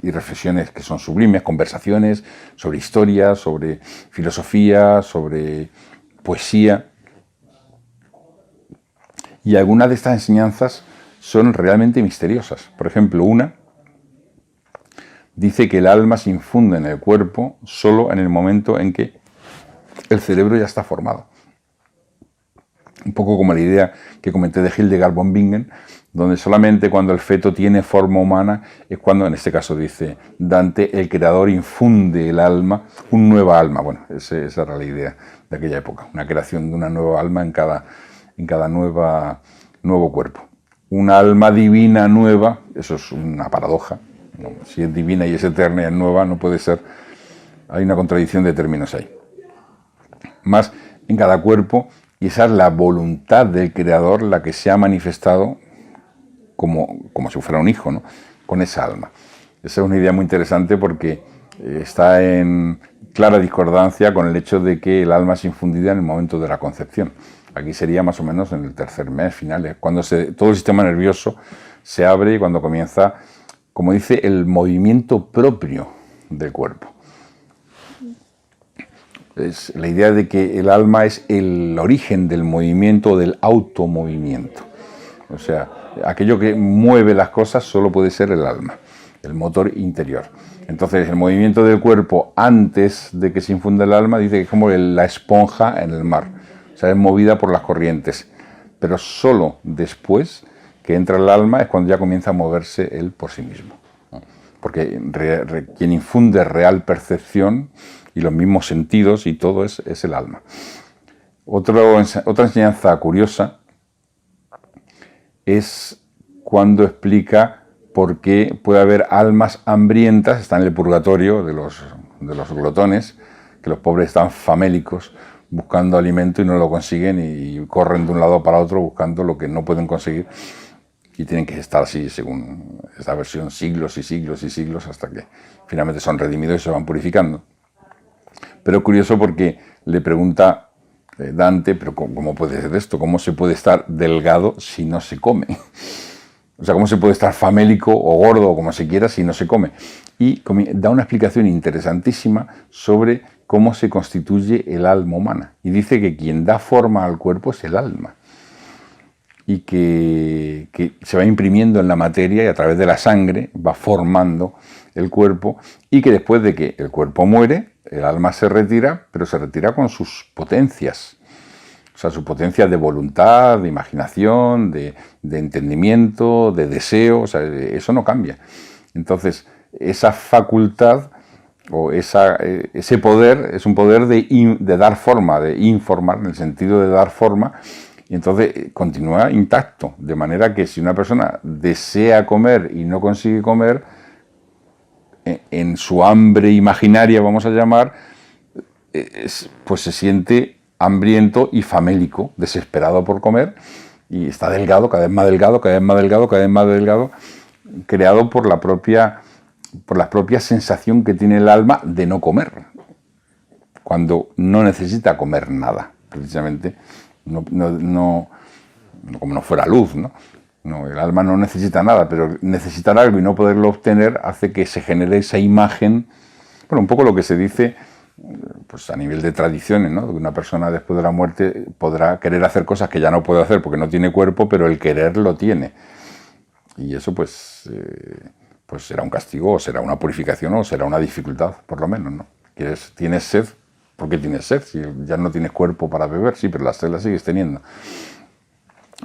y reflexiones que son sublimes, conversaciones sobre historia, sobre filosofía, sobre poesía. Y algunas de estas enseñanzas son realmente misteriosas. Por ejemplo, una dice que el alma se infunde en el cuerpo solo en el momento en que el cerebro ya está formado. Un poco como la idea que comenté de Hildegard von Bingen, donde solamente cuando el feto tiene forma humana es cuando, en este caso dice Dante, el creador infunde el alma, un nueva alma. Bueno, esa era la idea de aquella época, una creación de una nueva alma en cada nuevo cuerpo. Una alma divina nueva, eso es una paradoja, ¿no? Si es divina y es eterna y es nueva, no puede ser, hay una contradicción de términos ahí. Más en cada cuerpo, y esa es la voluntad del creador la que se ha manifestado como si fuera un hijo, ¿no? Con esa alma. Esa es una idea muy interesante porque está en clara discordancia con el hecho de que el alma es infundida en el momento de la concepción. Aquí sería más o menos en el tercer mes, finales, cuando todo el sistema nervioso se abre y cuando comienza, como dice, el movimiento propio del cuerpo. Es la idea de que el alma es el origen del movimiento, del automovimiento. O sea, aquello que mueve las cosas solo puede ser el alma, el motor interior. Entonces, el movimiento del cuerpo antes de que se infunda el alma dice que es como la esponja en el mar. O sea, es movida por las corrientes. Pero solo después que entra el alma es cuando ya comienza a moverse él por sí mismo. Porque quien infunde real percepción y los mismos sentidos y todo es el alma. Otra enseñanza curiosa es cuando explica por qué puede haber almas hambrientas, está en el purgatorio de los glotones, que los pobres están famélicos buscando alimento y no lo consiguen y corren de un lado para otro buscando lo que no pueden conseguir y tienen que estar así, según esta versión, siglos y siglos y siglos hasta que finalmente son redimidos y se van purificando. Pero es curioso porque le pregunta Dante, pero ¿cómo puede ser esto? ¿Cómo se puede estar delgado si no se come? O sea, ¿cómo se puede estar famélico o gordo o como se quiera si no se come? Y da una explicación interesantísima sobre cómo se constituye el alma humana. Y dice que quien da forma al cuerpo es el alma. Y que se va imprimiendo en la materia y a través de la sangre va formando el cuerpo y que después de que el cuerpo muere, el alma se retira, pero se retira con sus potencias. O sea, sus potencias de voluntad, de imaginación, de entendimiento, de deseo, o sea, eso no cambia. Entonces, esa facultad o ese poder es un poder de dar forma, de informar, en el sentido de dar forma, y entonces continúa intacto, de manera que si una persona desea comer y no consigue comer, en su hambre imaginaria, vamos a llamar, pues se siente hambriento y famélico, desesperado por comer, y está delgado, cada vez más delgado, cada vez más delgado, cada vez más delgado, creado por la propia sensación que tiene el alma de no comer, cuando no necesita comer nada, precisamente, no como no fuera luz, ¿no? No, el alma no necesita nada, pero necesitar algo y no poderlo obtener hace que se genere esa imagen, bueno, un poco lo que se dice pues a nivel de tradiciones, ¿no? Una persona después de la muerte podrá querer hacer cosas que ya no puede hacer porque no tiene cuerpo, pero el querer lo tiene. Y eso pues será un castigo, o será una purificación, o será una dificultad, por lo menos, ¿no? ¿Tienes sed? ¿Por qué tienes sed? Si ya no tienes cuerpo para beber, sí, pero la sed la sigues teniendo.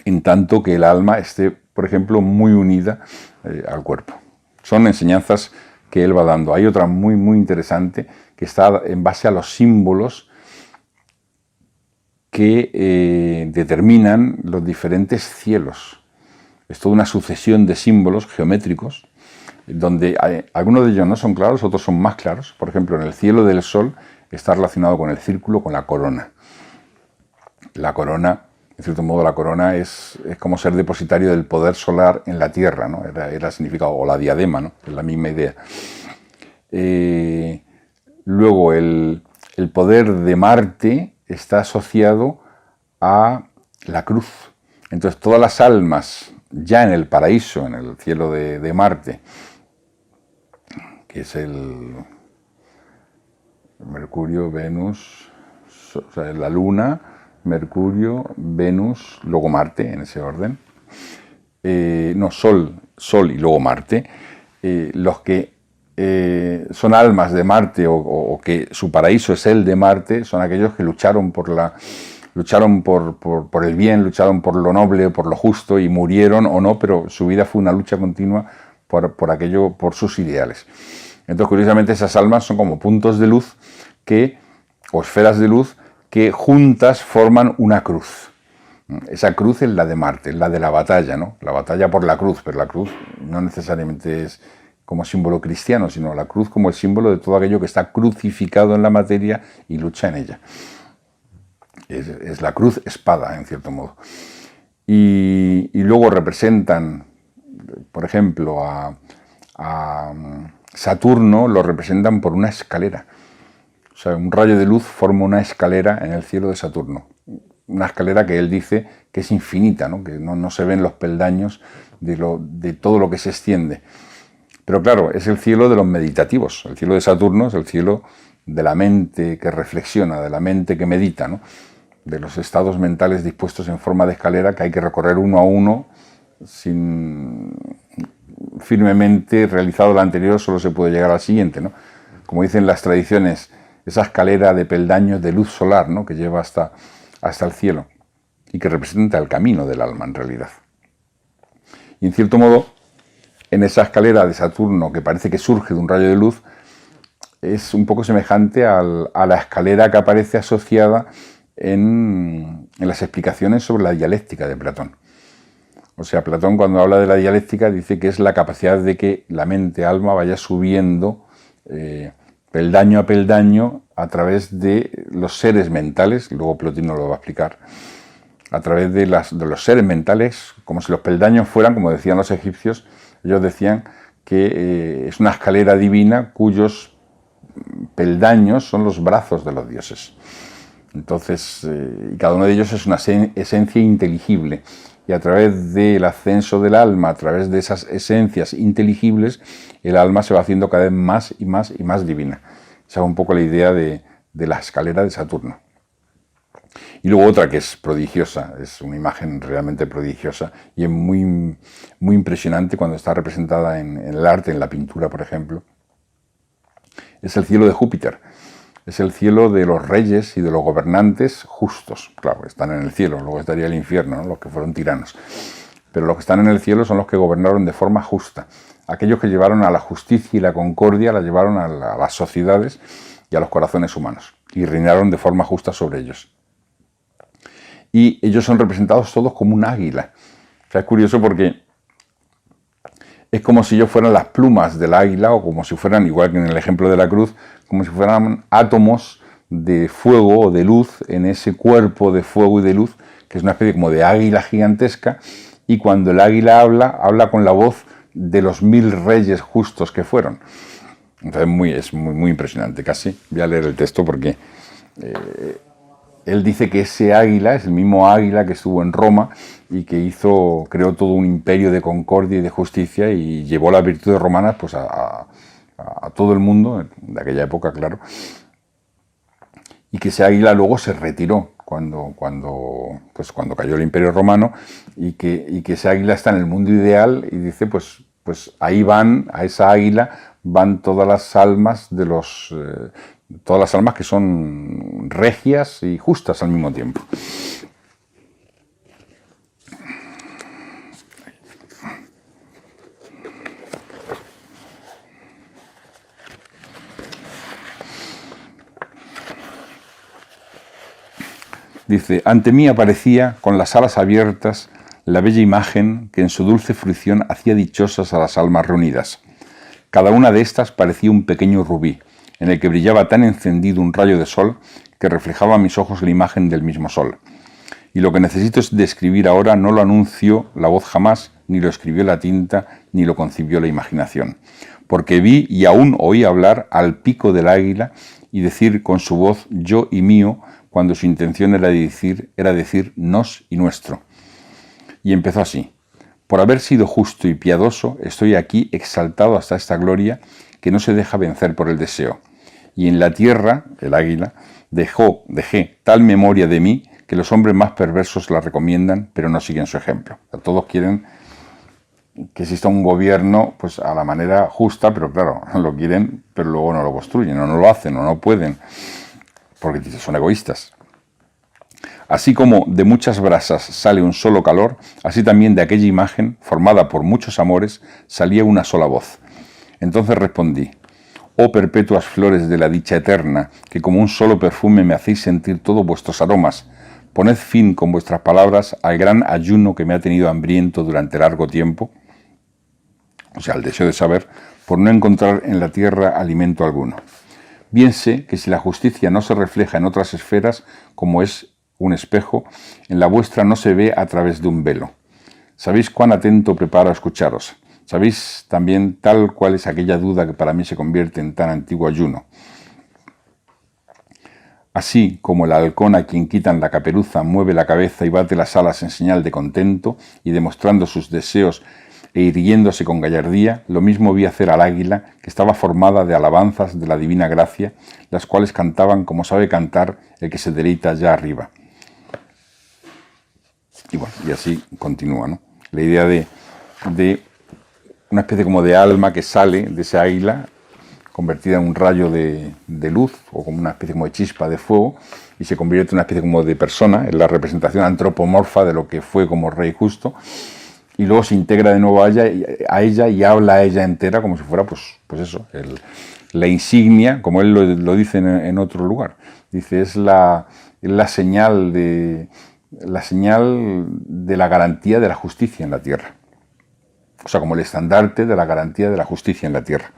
En tanto que el alma esté, por ejemplo, muy unida al cuerpo. Son enseñanzas que él va dando. Hay otra muy, muy interesante que está en base a los símbolos que determinan los diferentes cielos. Es toda una sucesión de símbolos geométricos, donde algunos de ellos no son claros, otros son más claros. Por ejemplo, en el cielo del sol está relacionado con el círculo, con la corona. La corona, en cierto modo, la corona es como ser depositario del poder solar en la Tierra, ¿no? Era significado, o la diadema, ¿no? Es la misma idea. Luego, el poder de Marte está asociado a la cruz. Entonces todas las almas ya en el paraíso, en el cielo de Marte, que es el Mercurio, Venus, o sea, la Luna, Mercurio, Venus, luego Marte, en ese orden. No, Sol y luego Marte. Los que son almas de Marte o que su paraíso es el de Marte, son aquellos que lucharon por el bien, lucharon por lo noble, por lo justo y murieron o no, pero su vida fue una lucha continua por sus ideales. Entonces, curiosamente, esas almas son como puntos de luz o esferas de luz que juntas forman una cruz. Esa cruz es la de Marte, es la de la batalla, ¿no? La batalla por la cruz, pero la cruz no necesariamente es como símbolo cristiano, sino la cruz como el símbolo de todo aquello que está crucificado en la materia y lucha en ella. Es la cruz espada, en cierto modo. Y luego representan, por ejemplo, a Saturno lo representan por una escalera. O sea, un rayo de luz forma una escalera en el cielo de Saturno. Una escalera que él dice que es infinita, ¿no? Que no se ven los peldaños de todo lo que se extiende. Pero claro, es el cielo de los meditativos. El cielo de Saturno es el cielo de la mente que reflexiona, de la mente que medita, ¿no? De los estados mentales dispuestos en forma de escalera que hay que recorrer uno a uno. Firmemente realizado el anterior, solo se puede llegar al siguiente, ¿no? Como dicen las tradiciones, esa escalera de peldaños de luz solar, ¿no? Que lleva hasta el cielo y que representa el camino del alma en realidad. Y en cierto modo, en esa escalera de Saturno que parece que surge de un rayo de luz, es un poco semejante a la escalera que aparece asociada en las explicaciones sobre la dialéctica de Platón. O sea, Platón, cuando habla de la dialéctica, dice que es la capacidad de que la mente-alma vaya subiendo peldaño a peldaño a través de los seres mentales, luego Plotino lo va a explicar, a través de los seres mentales, como si los peldaños fueran, como decían los egipcios, ellos decían que es una escalera divina cuyos peldaños son los brazos de los dioses. Entonces, cada uno de ellos es una esencia inteligible. Y a través del ascenso del alma, a través de esas esencias inteligibles, el alma se va haciendo cada vez más y más y más divina. Esa es un poco la idea de la escalera de Saturno. Y luego otra que es prodigiosa, es una imagen realmente prodigiosa y es muy, muy impresionante cuando está representada en el arte, en la pintura, por ejemplo. Es el cielo de Júpiter. Es el cielo de los reyes y de los gobernantes justos. Claro, están en el cielo, luego estaría el infierno, ¿no? Los que fueron tiranos. Pero los que están en el cielo son los que gobernaron de forma justa. Aquellos que llevaron a la justicia y la concordia, la llevaron a las sociedades y a los corazones humanos. Y reinaron de forma justa sobre ellos. Y ellos son representados todos como un águila. O sea, es curioso porque es como si ellos fueran las plumas del águila, o como si fueran, igual que en el ejemplo de la cruz, como si fueran átomos de fuego o de luz en ese cuerpo de fuego y de luz, que es una especie como de águila gigantesca, y cuando el águila habla con la voz de los 1000 reyes justos que fueron. Entonces es muy impresionante. Casi voy a leer el texto porque él dice que ese águila es el mismo águila que estuvo en Roma y que creó todo un imperio de concordia y de justicia y llevó las virtudes romanas pues a todo el mundo, de aquella época, claro, y que ese águila luego se retiró cuando cayó el Imperio Romano y que ese águila está en el mundo ideal y dice, pues ahí a esa águila van todas las almas todas las almas que son regias y justas al mismo tiempo. Dice, ante mí aparecía, con las alas abiertas, la bella imagen que en su dulce fruición hacía dichosas a las almas reunidas. Cada una de estas parecía un pequeño rubí, en el que brillaba tan encendido un rayo de sol que reflejaba a mis ojos la imagen del mismo sol. Y lo que necesito describir ahora no lo anunció la voz jamás, ni lo escribió la tinta, ni lo concibió la imaginación. Porque vi y aún oí hablar al pico del águila y decir con su voz yo y mío, cuando su intención era decir nos y nuestro. Y empezó así: por haber sido justo y piadoso, estoy aquí exaltado hasta esta gloria que no se deja vencer por el deseo. Y en la tierra, el águila, dejé tal memoria de mí que los hombres más perversos la recomiendan, pero no siguen su ejemplo. O sea, todos quieren que exista un gobierno pues a la manera justa, pero claro, lo quieren, pero luego no lo construyen, o no lo hacen, o no pueden, porque son egoístas. Así como de muchas brasas sale un solo calor, así también de aquella imagen, formada por muchos amores, salía una sola voz. Entonces respondí: oh perpetuas flores de la dicha eterna, que como un solo perfume me hacéis sentir todos vuestros aromas, poned fin con vuestras palabras al gran ayuno que me ha tenido hambriento durante largo tiempo, o sea, el deseo de saber, por no encontrar en la tierra alimento alguno. Bien sé que si la justicia no se refleja en otras esferas, como es un espejo, en la vuestra no se ve a través de un velo. Sabéis cuán atento preparo a escucharos. Sabéis también tal cual es aquella duda que para mí se convierte en tan antiguo ayuno. Así como el halcón a quien quitan la caperuza mueve la cabeza y bate las alas en señal de contento y demostrando sus deseos e irguiéndose con gallardía, lo mismo vi hacer al águila, que estaba formada de alabanzas de la divina gracia, las cuales cantaban como sabe cantar el que se deleita allá arriba. Y bueno, y así continúa, ¿no? La idea de una especie como de alma que sale de ese águila, convertida en un rayo de luz, o como una especie como de chispa de fuego, y se convierte en una especie como de persona, en la representación antropomorfa de lo que fue como rey justo, y luego se integra de nuevo a ella y habla a ella entera como si fuera, pues eso, la insignia, como él lo dice en otro lugar. Dice, es la señal de la garantía de la justicia en la tierra. O sea, como el estandarte de la garantía de la justicia en la tierra.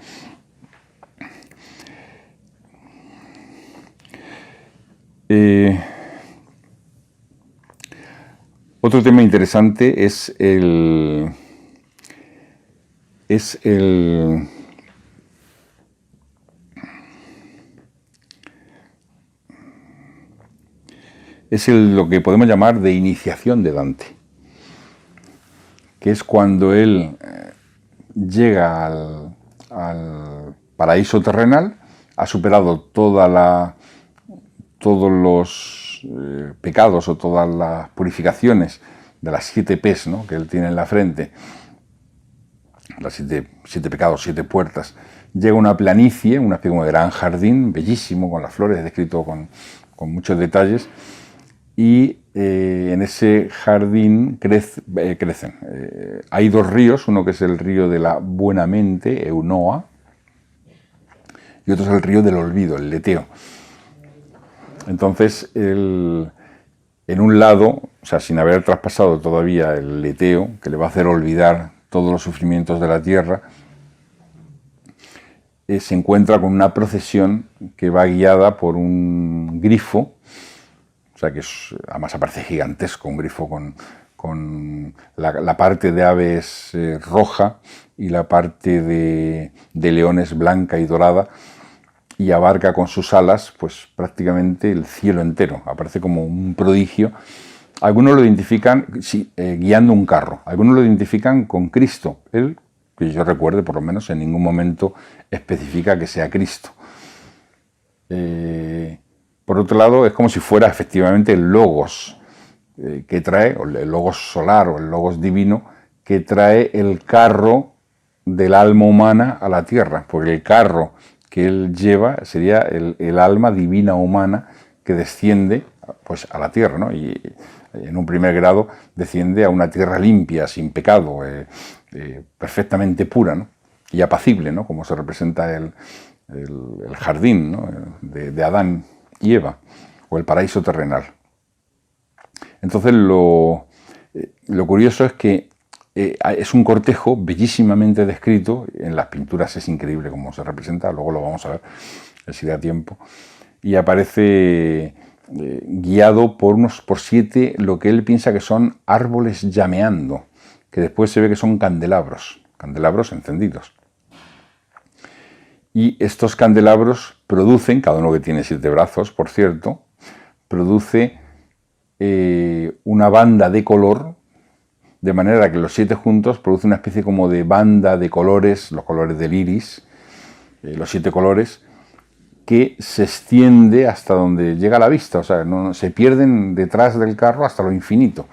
Otro tema interesante es lo que podemos llamar de iniciación de Dante, que es cuando él llega al paraíso terrenal, ha superado todos los pecados o todas las purificaciones de las 7 P's, ¿no?, que él tiene en la frente, las 7 pecados, 7 puertas. Llega a una planicie, una especie de gran jardín, bellísimo, con las flores, descrito con muchos detalles, y en ese jardín crecen. Hay 2 ríos, uno que es el río de la buena mente, Eunoa, y otro es el río del olvido, el Leteo. Entonces, en un lado, o sea, sin haber traspasado todavía el Leteo, que le va a hacer olvidar todos los sufrimientos de la tierra, se encuentra con una procesión que va guiada por un grifo, o sea, que además aparece gigantesco, un grifo con la parte de aves roja y la parte de leones blanca y dorada, y abarca con sus alas pues prácticamente el cielo entero. Aparece como un prodigio. Algunos lo identifican guiando un carro, algunos lo identifican con Cristo. Él, que yo recuerde, por lo menos en ningún momento especifica que sea Cristo. Por otro lado, es como si fuera efectivamente el Logos que trae, o el Logos solar o el Logos divino, que trae el carro del alma humana a la tierra, porque el carro que él lleva sería el alma divina humana que desciende pues a la tierra, ¿no? Y en un primer grado desciende a una tierra limpia, sin pecado, perfectamente pura, ¿no?, y apacible, ¿no?, como se representa el jardín, ¿no?, de Adán y Eva, o el paraíso terrenal. Entonces lo curioso es que es un cortejo bellísimamente descrito, en las pinturas es increíble cómo se representa, luego lo vamos a ver si da tiempo, y aparece guiado por 7 lo que él piensa que son árboles llameando, que después se ve que son candelabros encendidos. Y estos candelabros producen, cada uno que tiene 7 brazos, por cierto, produce una banda de color, de manera que los 7 juntos producen una especie como de banda de colores, los colores del iris, los 7 colores, que se extiende hasta donde llega la vista, o sea, no se pierden detrás del carro hasta lo infinito.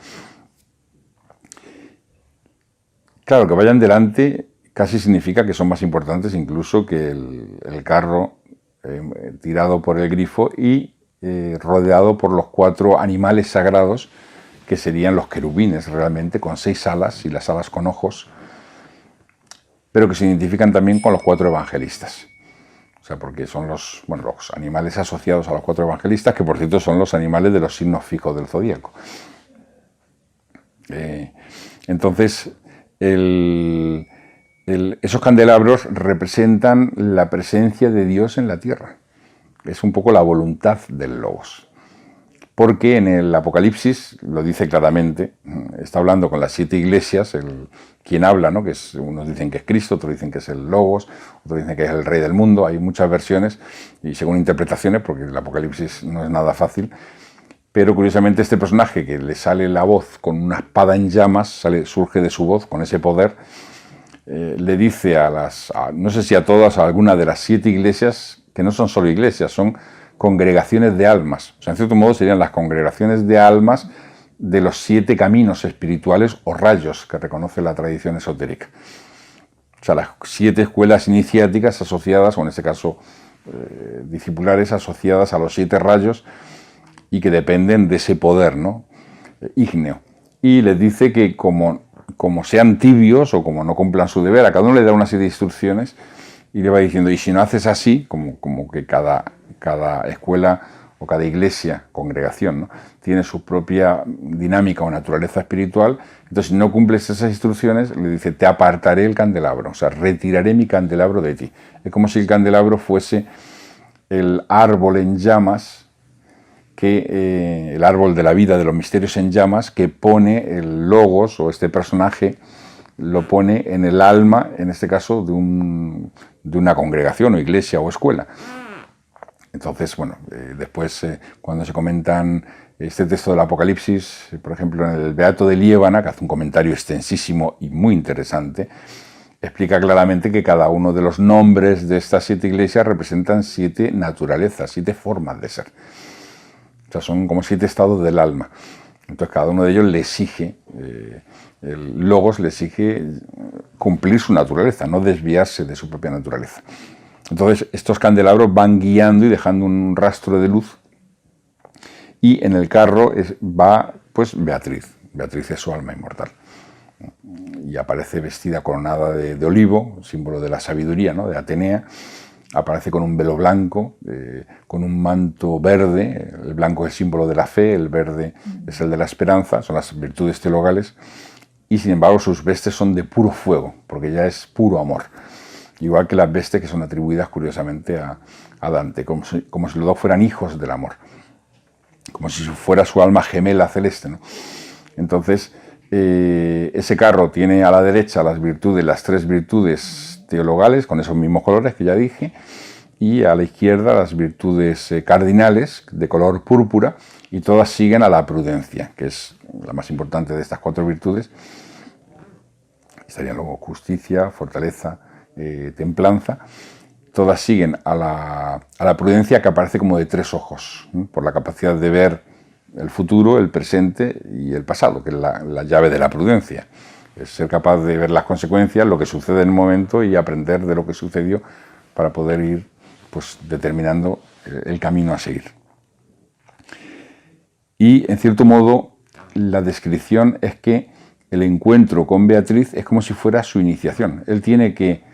Claro, que vayan delante casi significa que son más importantes incluso que el carro tirado por el grifo y rodeado por los 4 animales sagrados, que serían los querubines realmente, con 6 alas y las alas con ojos, pero que se identifican también con los 4 evangelistas. O sea, porque son los animales asociados a los 4 evangelistas, que por cierto son los animales de los signos fijos del zodíaco. Entonces, esos candelabros representan la presencia de Dios en la tierra. Es un poco la voluntad del Logos. Porque en el Apocalipsis lo dice claramente, está hablando con las 7 iglesias, quien habla, ¿no? Que unos dicen que es Cristo, otros dicen que es el Logos, otros dicen que es el Rey del mundo. Hay muchas versiones y según interpretaciones, porque el Apocalipsis no es nada fácil. Pero curiosamente este personaje, que le sale la voz con una espada en llamas, surge de su voz con ese poder, le dice no sé si a todas, a alguna de las 7 iglesias, que no son solo iglesias, son congregaciones de almas. O sea, en cierto modo serían las congregaciones de almas de los 7 caminos espirituales o rayos que reconoce la tradición esotérica. O sea, las 7 escuelas iniciáticas asociadas, o en este caso discipulares asociadas a los 7 rayos y que dependen de ese poder, ¿no? Ígneo. Y les dice que como sean tibios o como no cumplan su deber, a cada uno le da una serie de instrucciones y le va diciendo, y si no haces así, como que cada escuela o cada iglesia, congregación, ¿no? Tiene su propia dinámica o naturaleza espiritual, entonces si no cumples esas instrucciones, le dice, te apartaré el candelabro, o sea, retiraré mi candelabro de ti. Es como si el candelabro fuese el árbol en llamas, el árbol de la vida, de los misterios en llamas, que pone el Logos, o este personaje, lo pone en el alma, en este caso, de una congregación o iglesia o escuela. Entonces, bueno, después cuando se comentan este texto del Apocalipsis, por ejemplo, en el Beato de Liébana, que hace un comentario extensísimo y muy interesante, explica claramente que cada uno de los nombres de estas 7 iglesias representan 7 naturalezas, 7 formas de ser. O sea, son como 7 estados del alma. Entonces, cada uno de ellos le exige, el Logos le exige cumplir su naturaleza, no desviarse de su propia naturaleza. Entonces, estos candelabros van guiando y dejando un rastro de luz, y en el carro va, pues, Beatriz. Beatriz es su alma inmortal. Y aparece vestida coronada de olivo, símbolo de la sabiduría, ¿no? De Atenea. Aparece con un velo blanco, con un manto verde. El blanco es símbolo de la fe, el verde es el de la esperanza, son las virtudes teologales. Y sin embargo sus vestes son de puro fuego, porque ya es puro amor. Igual que las vestes que son atribuidas curiosamente a Dante, como si los dos fueran hijos del amor, como si fuera su alma gemela celeste, ¿no? Entonces, ese carro tiene a la derecha las 3 virtudes teologales, con esos mismos colores que ya dije, y a la izquierda las virtudes cardinales de color púrpura, y todas siguen a la prudencia, que es la más importante de estas 4 virtudes. Estarían luego justicia, fortaleza, templanza. Todas siguen a la prudencia, que aparece como de 3 ojos, ¿no? Por la capacidad de ver el futuro, el presente y el pasado, que es la llave de la prudencia. Es ser capaz de ver las consecuencias, lo que sucede en el momento, y aprender de lo que sucedió para poder ir, pues, determinando el camino a seguir. Y, en cierto modo, la descripción es que el encuentro con Beatriz es como si fuera su iniciación. Él tiene que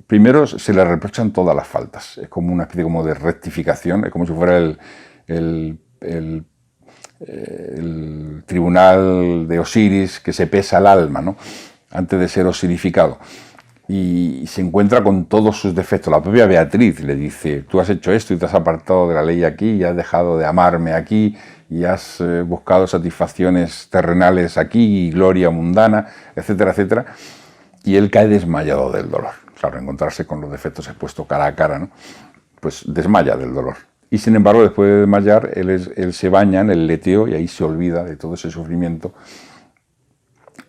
primero se le reprochan todas las faltas. Es como una especie como de rectificación, es como si fuera el tribunal de Osiris que se pesa el alma, ¿no? Antes de ser osirificado. Y se encuentra con todos sus defectos. La propia Beatriz le dice, tú has hecho esto y te has apartado de la ley aquí, y has dejado de amarme aquí, y has buscado satisfacciones terrenales aquí y gloria mundana, etcétera, etcétera. Y él cae desmayado del dolor. claro, encontrarse con los defectos expuestos cara a cara, ¿no? Pues desmaya del dolor. Y sin embargo, después de desmayar, él se baña en el leteo y ahí se olvida de todo ese sufrimiento.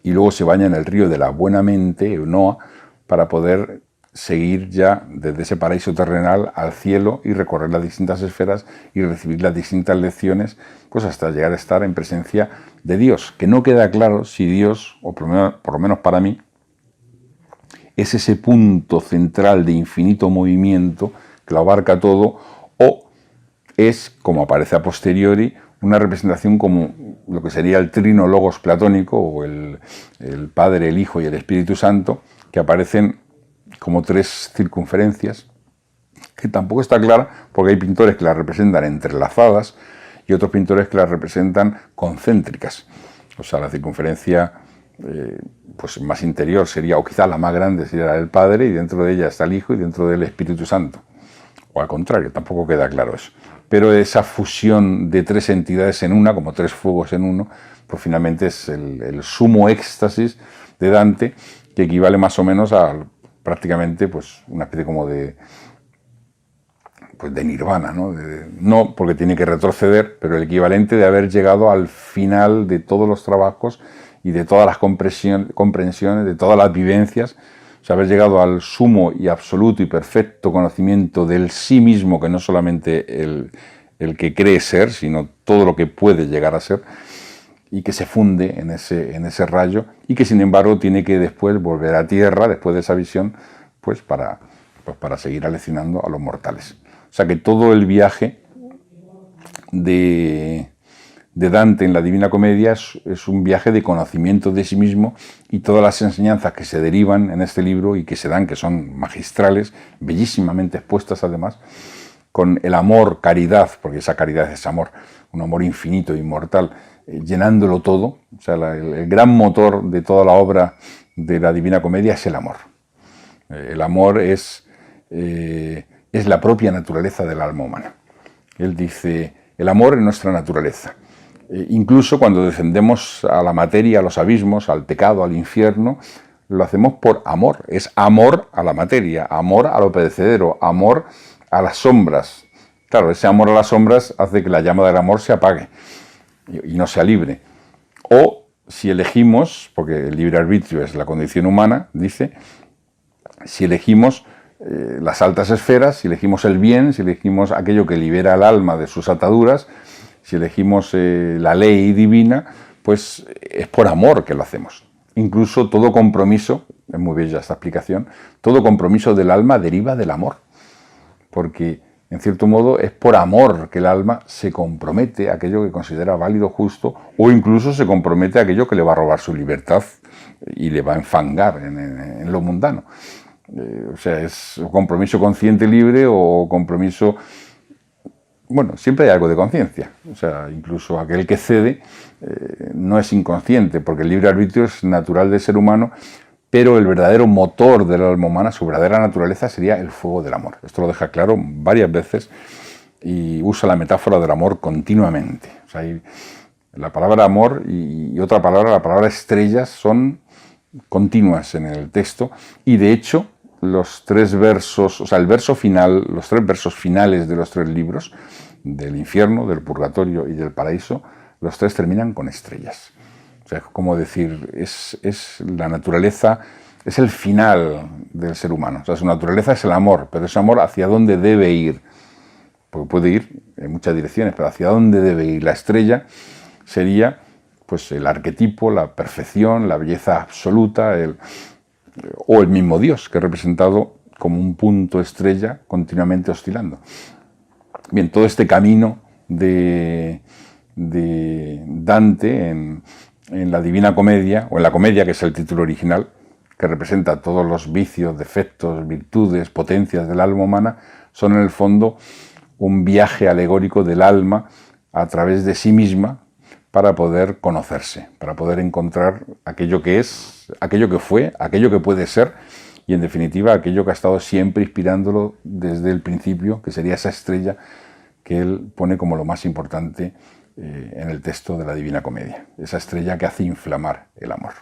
Y luego se baña en el río de la buena mente, Eunoa, para poder seguir ya desde ese paraíso terrenal al cielo y recorrer las distintas esferas y recibir las distintas lecciones, pues hasta llegar a estar en presencia de Dios, que no queda claro si Dios, o por lo menos para mí, es ese punto central de infinito movimiento que lo abarca todo, o es, como aparece a posteriori, una representación como lo que sería el trino logos platónico, o el Padre, el Hijo y el Espíritu Santo, que aparecen como tres circunferencias, que tampoco está clara, porque hay pintores que las representan entrelazadas y otros pintores que las representan concéntricas. O sea, la circunferencia pues más interior sería, o quizá la más grande sería la del Padre, y dentro de ella está el Hijo y dentro del Espíritu Santo. O al contrario, tampoco queda claro eso. Pero esa fusión de tres entidades en una, como tres fuegos en uno, pues finalmente es el sumo éxtasis de Dante, que equivale más o menos a prácticamente pues una especie como de nirvana, ¿no? No porque tiene que retroceder, pero el equivalente de haber llegado al final de todos los trabajos y de todas las comprensiones, de todas las vivencias, o sea, haber llegado al sumo y absoluto y perfecto conocimiento del sí mismo, que no solamente el que cree ser, sino todo lo que puede llegar a ser, y que se funde en ese rayo, y que sin embargo tiene que después volver a tierra, después de esa visión, pues para seguir aleccionando a los mortales. O sea que todo el viaje de Dante en la Divina Comedia es un viaje de conocimiento de sí mismo, y todas las enseñanzas que se derivan en este libro y que se dan, que son magistrales, bellísimamente expuestas además, con el amor, caridad, porque esa caridad es amor, un amor infinito, inmortal, llenándolo todo. O sea, el gran motor de toda la obra de la Divina Comedia es el amor. El amor es la propia naturaleza del alma humana. Él dice, el amor es nuestra naturaleza. Incluso cuando descendemos a la materia, a los abismos, al pecado, al infierno, lo hacemos por amor. Es amor a la materia, amor a lo perecedero, amor a las sombras. Claro, ese amor a las sombras hace que la llama del amor se apague y no sea libre. O si elegimos, porque el libre arbitrio es la condición humana, dice, si elegimos las altas esferas, si elegimos el bien, si elegimos aquello que libera al alma de sus ataduras, si elegimos la ley divina, pues es por amor que lo hacemos. Incluso todo compromiso, es muy bella esta explicación, todo compromiso del alma deriva del amor, porque en cierto modo es por amor que el alma se compromete a aquello que considera válido, justo, o incluso se compromete a aquello que le va a robar su libertad y le va a enfangar en lo mundano. O sea, es compromiso consciente libre o compromiso... Bueno, siempre hay algo de conciencia. O sea, incluso aquel que cede no es inconsciente, porque el libre arbitrio es natural del ser humano, pero el verdadero motor del alma humana, su verdadera naturaleza, sería el fuego del amor. Esto lo deja claro varias veces y usa la metáfora del amor continuamente. O sea, la palabra amor y otra palabra, la palabra estrellas, son continuas en el texto, y de hecho los tres versos, o sea, el verso final, los tres versos finales de los tres libros, del infierno, del purgatorio y del paraíso, los tres terminan con estrellas. O sea, como decir, es la naturaleza, es el final del ser humano. O sea, su naturaleza es el amor, pero ese amor hacia dónde debe ir, porque puede ir en muchas direcciones, pero hacia dónde debe ir. La estrella sería pues el arquetipo, la perfección, la belleza absoluta, o el mismo Dios, que es representado como un punto estrella continuamente oscilando. Bien, todo este camino de Dante en la Divina Comedia, o en la Comedia, que es el título original, que representa todos los vicios, defectos, virtudes, potencias del alma humana, son en el fondo un viaje alegórico del alma a través de sí misma para poder conocerse, para poder encontrar aquello que es, aquello que fue, aquello que puede ser, y en definitiva aquello que ha estado siempre inspirándolo desde el principio, que sería esa estrella que él pone como lo más importante en el texto de la Divina Comedia, esa estrella que hace inflamar el amor.